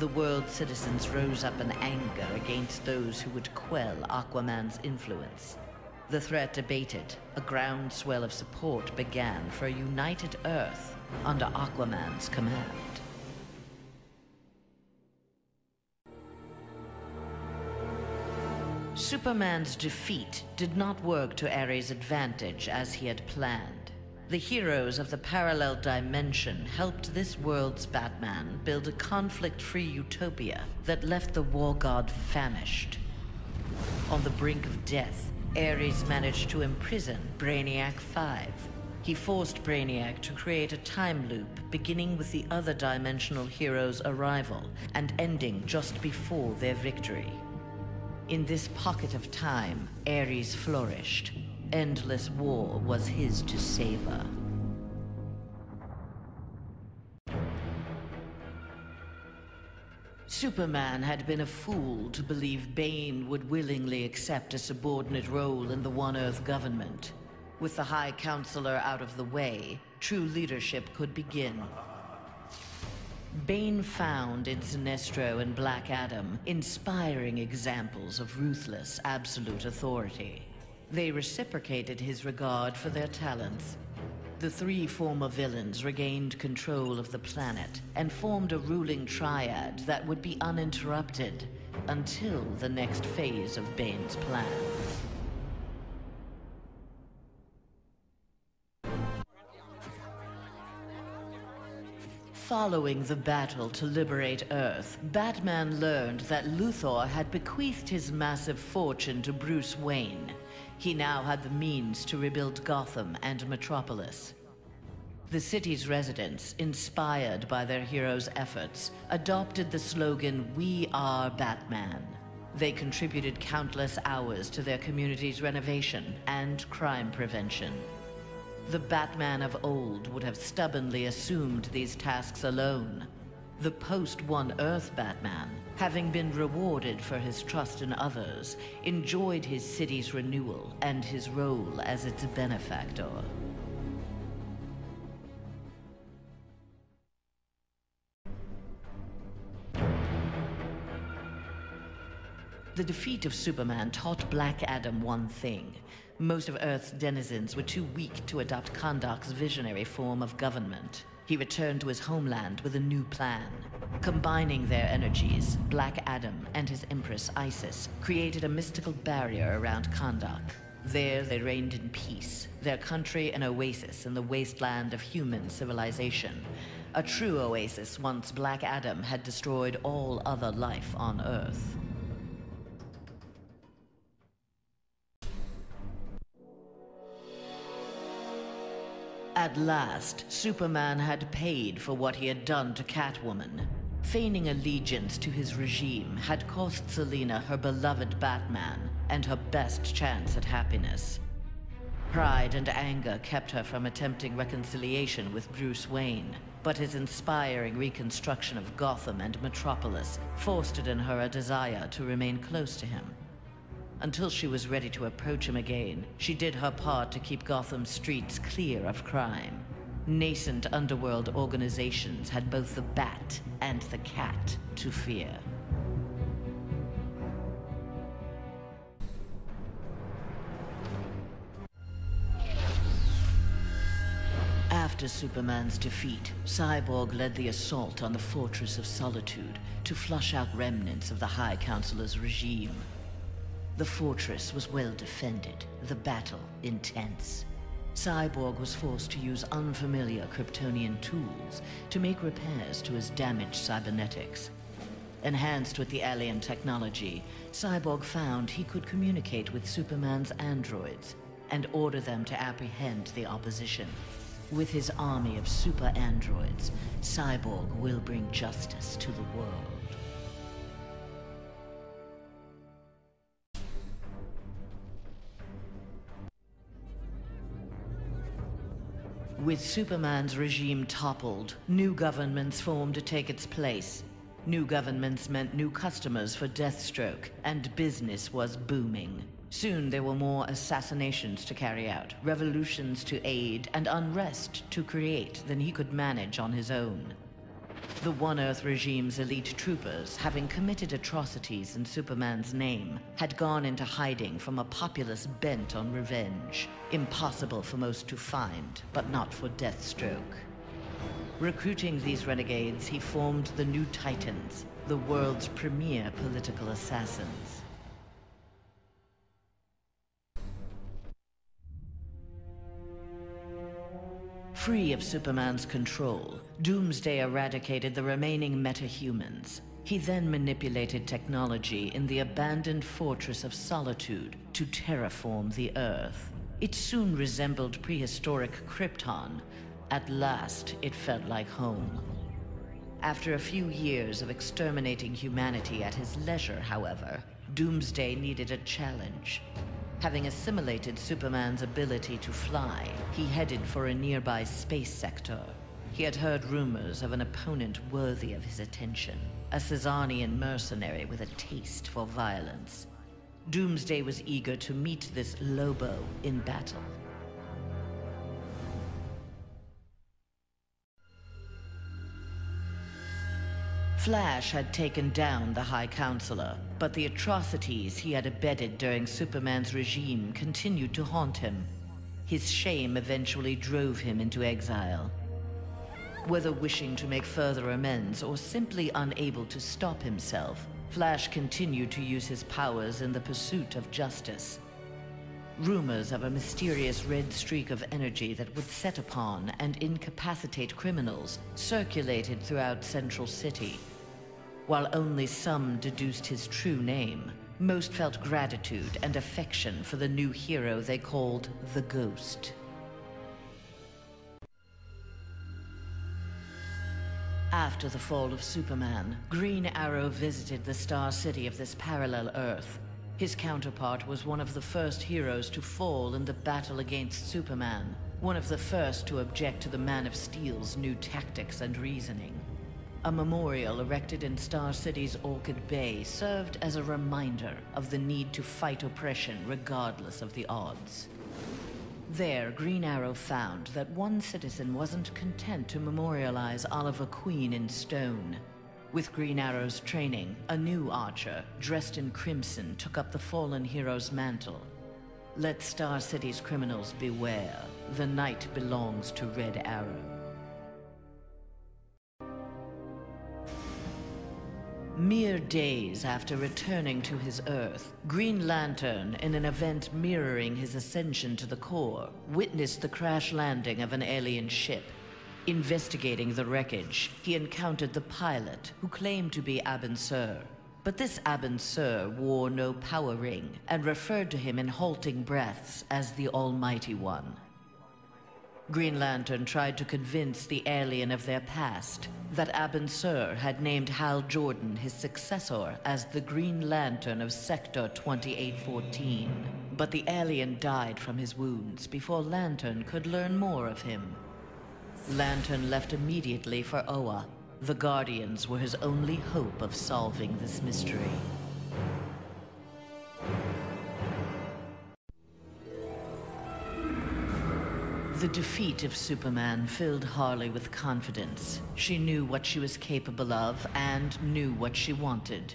L: The world's citizens rose up in anger against those who would quell Aquaman's influence. The threat abated, a groundswell of support began for a united Earth under Aquaman's command. Superman's defeat did not work to Ares' advantage as he had planned. The heroes of the parallel dimension helped this world's Batman build a conflict-free utopia that left the war god famished. On the brink of death, Ares managed to imprison Brainiac 5. He forced Brainiac to create a time loop beginning with the other dimensional heroes' arrival and ending just before their victory. In this pocket of time, Ares flourished. Endless war was his to savor. Superman had been a fool to believe Bane would willingly accept a subordinate role in the One Earth government. With the High Counselor out of the way, true leadership could begin. Bane found in Sinestro and Black Adam inspiring examples of ruthless, absolute authority. They reciprocated his regard for their talents. The three former villains regained control of the planet and formed a ruling triad that would be uninterrupted until the next phase of Bane's plan. Following the battle to liberate Earth, Batman learned that Luthor had bequeathed his massive fortune to Bruce Wayne. He now had the means to rebuild Gotham and Metropolis. The city's residents, inspired by their hero's efforts, adopted the slogan, "We are Batman." They contributed countless hours to their community's renovation and crime prevention. The Batman of old would have stubbornly assumed these tasks alone. The post-One Earth Batman, having been rewarded for his trust in others, enjoyed his city's renewal and his role as its benefactor. The defeat of Superman taught Black Adam one thing. Most of Earth's denizens were too weak to adopt Kahndaq's visionary form of government. He returned to his homeland with a new plan. Combining their energies, Black Adam and his Empress Isis created a mystical barrier around Kahndaq. There they reigned in peace, their country an oasis in the wasteland of human civilization. A true oasis once Black Adam had destroyed all other life on Earth. At last, Superman had paid for what he had done to Catwoman. Feigning allegiance to his regime had cost Selina her beloved Batman and her best chance at happiness. Pride and anger kept her from attempting reconciliation with Bruce Wayne, but his inspiring reconstruction of Gotham and Metropolis fostered in her a desire to remain close to him. Until she was ready to approach him again, she did her part to keep Gotham's streets clear of crime. Nascent underworld organizations had both the Bat and the Cat to fear. After Superman's defeat, Cyborg led the assault on the Fortress of Solitude to flush out remnants of the High Counselor's regime. The fortress was well defended, the battle intense. Cyborg was forced to use unfamiliar Kryptonian tools to make repairs to his damaged cybernetics. Enhanced with the alien technology, Cyborg found he could communicate with Superman's androids and order them to apprehend the opposition. With his army of super androids, Cyborg will bring justice to the world. With Superman's regime toppled, new governments formed to take its place. New governments meant new customers for Deathstroke, and business was booming. Soon there were more assassinations to carry out, revolutions to aid, and unrest to create than he could manage on his own. The One Earth regime's elite troopers, having committed atrocities in Superman's name, had gone into hiding from a populace bent on revenge. Impossible for most to find, but not for Deathstroke. Recruiting these renegades, he formed the New Titans, the world's premier political assassins. Free of Superman's control, Doomsday eradicated the remaining metahumans. He then manipulated technology in the abandoned Fortress of Solitude to terraform the Earth. It soon resembled prehistoric Krypton. At last, it felt like home. After a few years of exterminating humanity at his leisure, however, Doomsday needed a challenge. Having assimilated Superman's ability to fly, he headed for a nearby space sector. He had heard rumors of an opponent worthy of his attention, a Caesarian mercenary with a taste for violence. Doomsday was eager to meet this Lobo in battle. Flash had taken down the High Counselor, but the atrocities he had abetted during Superman's regime continued to haunt him. His shame eventually drove him into exile. Whether wishing to make further amends or simply unable to stop himself, Flash continued to use his powers in the pursuit of justice. Rumors of a mysterious red streak of energy that would set upon and incapacitate criminals circulated throughout Central City. While only some deduced his true name, most felt gratitude and affection for the new hero they called the Ghost. After the fall of Superman, Green Arrow visited the Star City of this parallel Earth. His counterpart was one of the first heroes to fall in the battle against Superman, one of the first to object to the Man of Steel's new tactics and reasoning. A memorial erected in Star City's Orchid Bay served as a reminder of the need to fight oppression regardless of the odds. There, Green Arrow found that one citizen wasn't content to memorialize Oliver Queen in stone. With Green Arrow's training, a new archer, dressed in crimson, took up the fallen hero's mantle. Let Star City's criminals beware. The night belongs to Red Arrow. Mere days after returning to his Earth, Green Lantern, in an event mirroring his ascension to the core, witnessed the crash landing of an alien ship. Investigating the wreckage, he encountered the pilot, who claimed to be Abin Sur. But this Abin Sur wore no power ring, and referred to him in halting breaths as the Almighty One. Green Lantern tried to convince the alien of their past, that Abin Sur had named Hal Jordan, his successor, as the Green Lantern of Sector 2814. But the alien died from his wounds before Lantern could learn more of him. Lantern left immediately for Oa. The Guardians were his only hope of solving this mystery. The defeat of Superman filled Harley with confidence. She knew what she was capable of and knew what she wanted.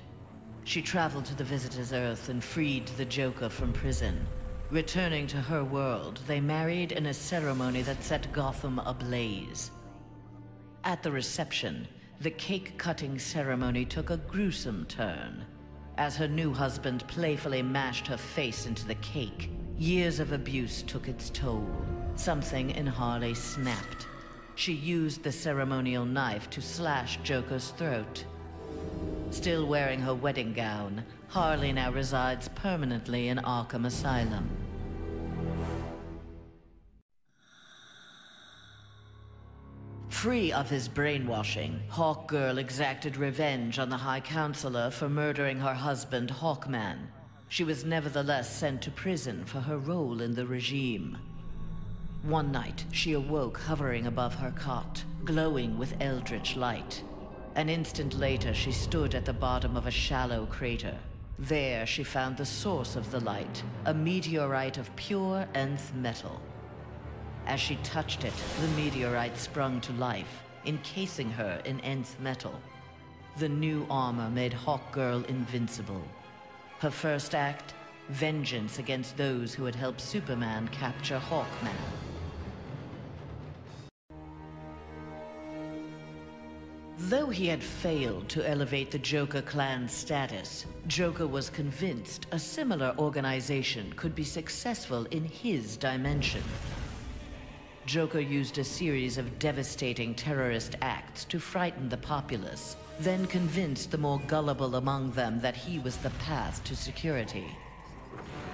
L: She traveled to the Visitor's Earth and freed the Joker from prison. Returning to her world, they married in a ceremony that set Gotham ablaze. At the reception, the cake-cutting ceremony took a gruesome turn. As her new husband playfully mashed her face into the cake, years of abuse took its toll. Something in Harley snapped. She used the ceremonial knife to slash Joker's throat. Still wearing her wedding gown, Harley now resides permanently in Arkham Asylum. Free of his brainwashing, Hawkgirl exacted revenge on the High Counselor for murdering her husband, Hawkman. She was nevertheless sent to prison for her role in the regime. One night, she awoke hovering above her cot, glowing with eldritch light. An instant later, she stood at the bottom of a shallow crater. There, she found the source of the light, a meteorite of pure nth metal. As she touched it, the meteorite sprung to life, encasing her in nth metal. The new armor made Hawkgirl invincible. Her first act, vengeance against those who had helped Superman capture Hawkman. Though he had failed to elevate the Joker clan's status, Joker was convinced a similar organization could be successful in his dimension. Joker used a series of devastating terrorist acts to frighten the populace, then convinced the more gullible among them that he was the path to security.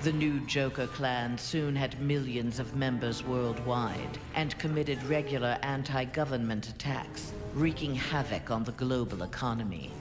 L: The new Joker clan soon had millions of members worldwide and committed regular anti-government attacks, wreaking havoc on the global economy.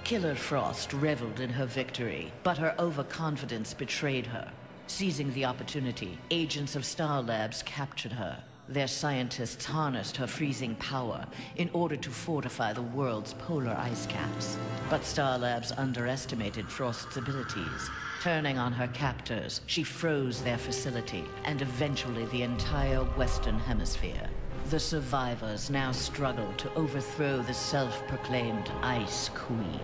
L: Killer Frost reveled in her victory, but her overconfidence betrayed her. Seizing the opportunity, agents of Star Labs captured her. Their scientists harnessed her freezing power in order to fortify the world's polar ice caps. But Star Labs underestimated Frost's abilities. Turning on her captors, she froze their facility and eventually the entire Western Hemisphere. The survivors now struggle to overthrow the self-proclaimed Ice Queen.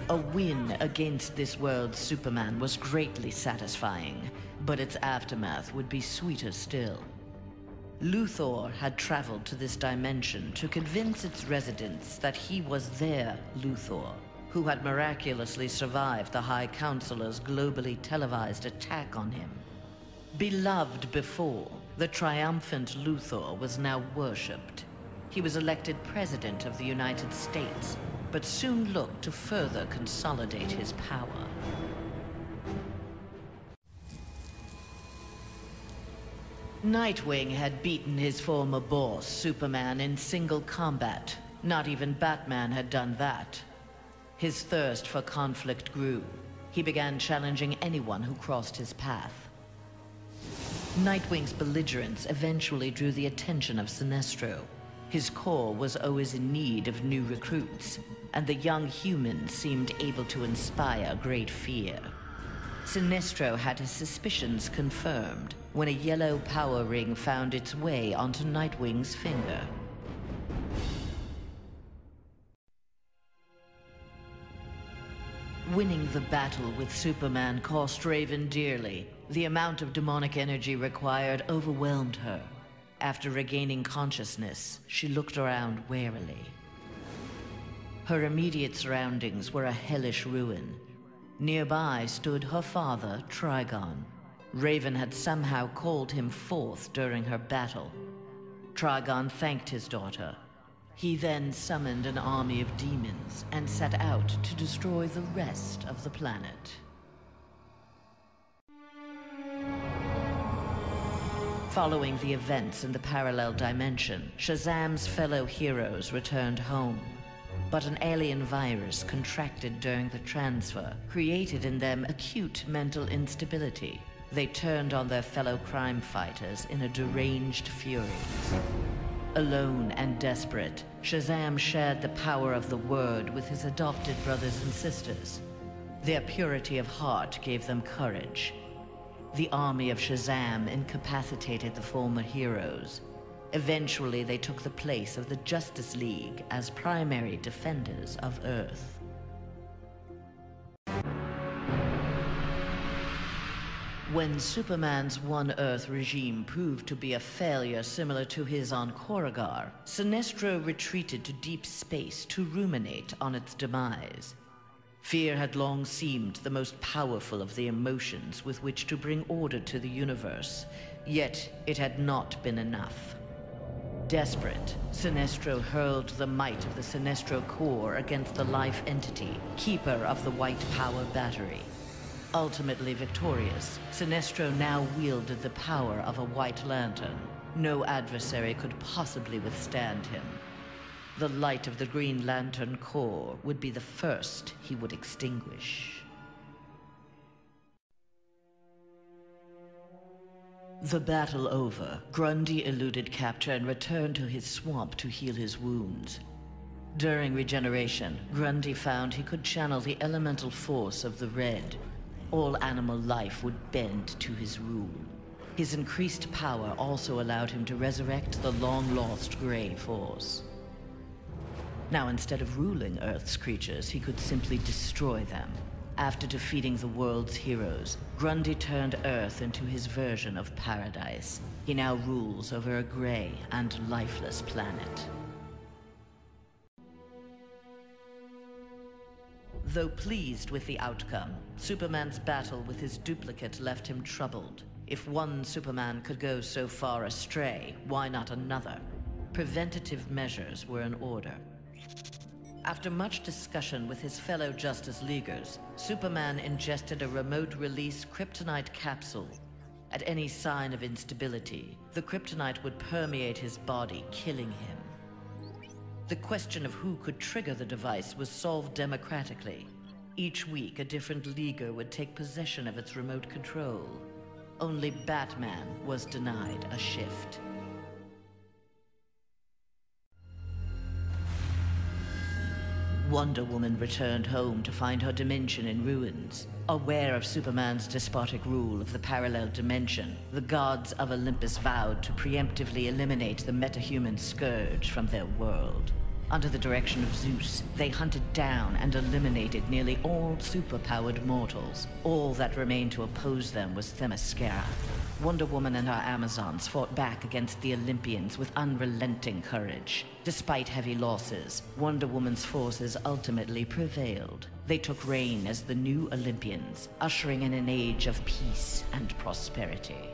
L: A win against this world's Superman was greatly satisfying, but its aftermath would be sweeter still. Luthor had traveled to this dimension to convince its residents that he was their Luthor, who had miraculously survived the High Counselor's globally televised attack on him. Beloved before, the triumphant Luthor was now worshipped. He was elected President of the United States, but soon looked to further consolidate his power. Nightwing had beaten his former boss, Superman, in single combat. Not even Batman had done that. His thirst for conflict grew. He began challenging anyone who crossed his path. Nightwing's belligerence eventually drew the attention of Sinestro. His corps was always in need of new recruits, and the young humans seemed able to inspire great fear. Sinestro had his suspicions confirmed when a yellow power ring found its way onto Nightwing's finger. Winning the battle with Superman cost Raven dearly. The amount of demonic energy required overwhelmed her. After regaining consciousness, she looked around warily. Her immediate surroundings were a hellish ruin. Nearby stood her father, Trigon. Raven had somehow called him forth during her battle. Trigon thanked his daughter. He then summoned an army of demons and set out to destroy the rest of the planet. Following the events in the parallel dimension, Shazam's fellow heroes returned home. But an alien virus contracted during the transfer created in them acute mental instability. They turned on their fellow crime fighters in a deranged fury. Alone and desperate, Shazam shared the power of the Word with his adopted brothers and sisters. Their purity of heart gave them courage. The army of Shazam incapacitated the former heroes. Eventually, they took the place of the Justice League as primary defenders of Earth. When Superman's One Earth regime proved to be a failure similar to his on Korugar, Sinestro retreated to deep space to ruminate on its demise. Fear had long seemed the most powerful of the emotions with which to bring order to the universe, yet it had not been enough. Desperate, Sinestro hurled the might of the Sinestro core against the life entity, keeper of the White Power Battery. Ultimately victorious, Sinestro now wielded the power of a White Lantern. No adversary could possibly withstand him. The light of the Green Lantern core would be the first he would extinguish. The battle over, Grundy eluded capture and returned to his swamp to heal his wounds. During regeneration, Grundy found he could channel the elemental force of the Red. All animal life would bend to his rule. His increased power also allowed him to resurrect the long-lost Grey Force. Now, instead of ruling Earth's creatures, he could simply destroy them. After defeating the world's heroes, Grundy turned Earth into his version of paradise. He now rules over a gray and lifeless planet. Though pleased with the outcome, Superman's battle with his duplicate left him troubled. If one Superman could go so far astray, why not another? Preventative measures were in order. After much discussion with his fellow Justice Leaguers, Superman ingested a remote-release kryptonite capsule. At any sign of instability, the kryptonite would permeate his body, killing him. The question of who could trigger the device was solved democratically. Each week, a different Leaguer would take possession of its remote control. Only Batman was denied a shift. Wonder Woman returned home to find her dimension in ruins. Aware of Superman's despotic rule of the parallel dimension, the gods of Olympus vowed to preemptively eliminate the metahuman scourge from their world. Under the direction of Zeus, they hunted down and eliminated nearly all superpowered mortals. All that remained to oppose them was Themyscira. Wonder Woman and her Amazons fought back against the Olympians with unrelenting courage. Despite heavy losses, Wonder Woman's forces ultimately prevailed. They took reign as the new Olympians, ushering in an age of peace and prosperity.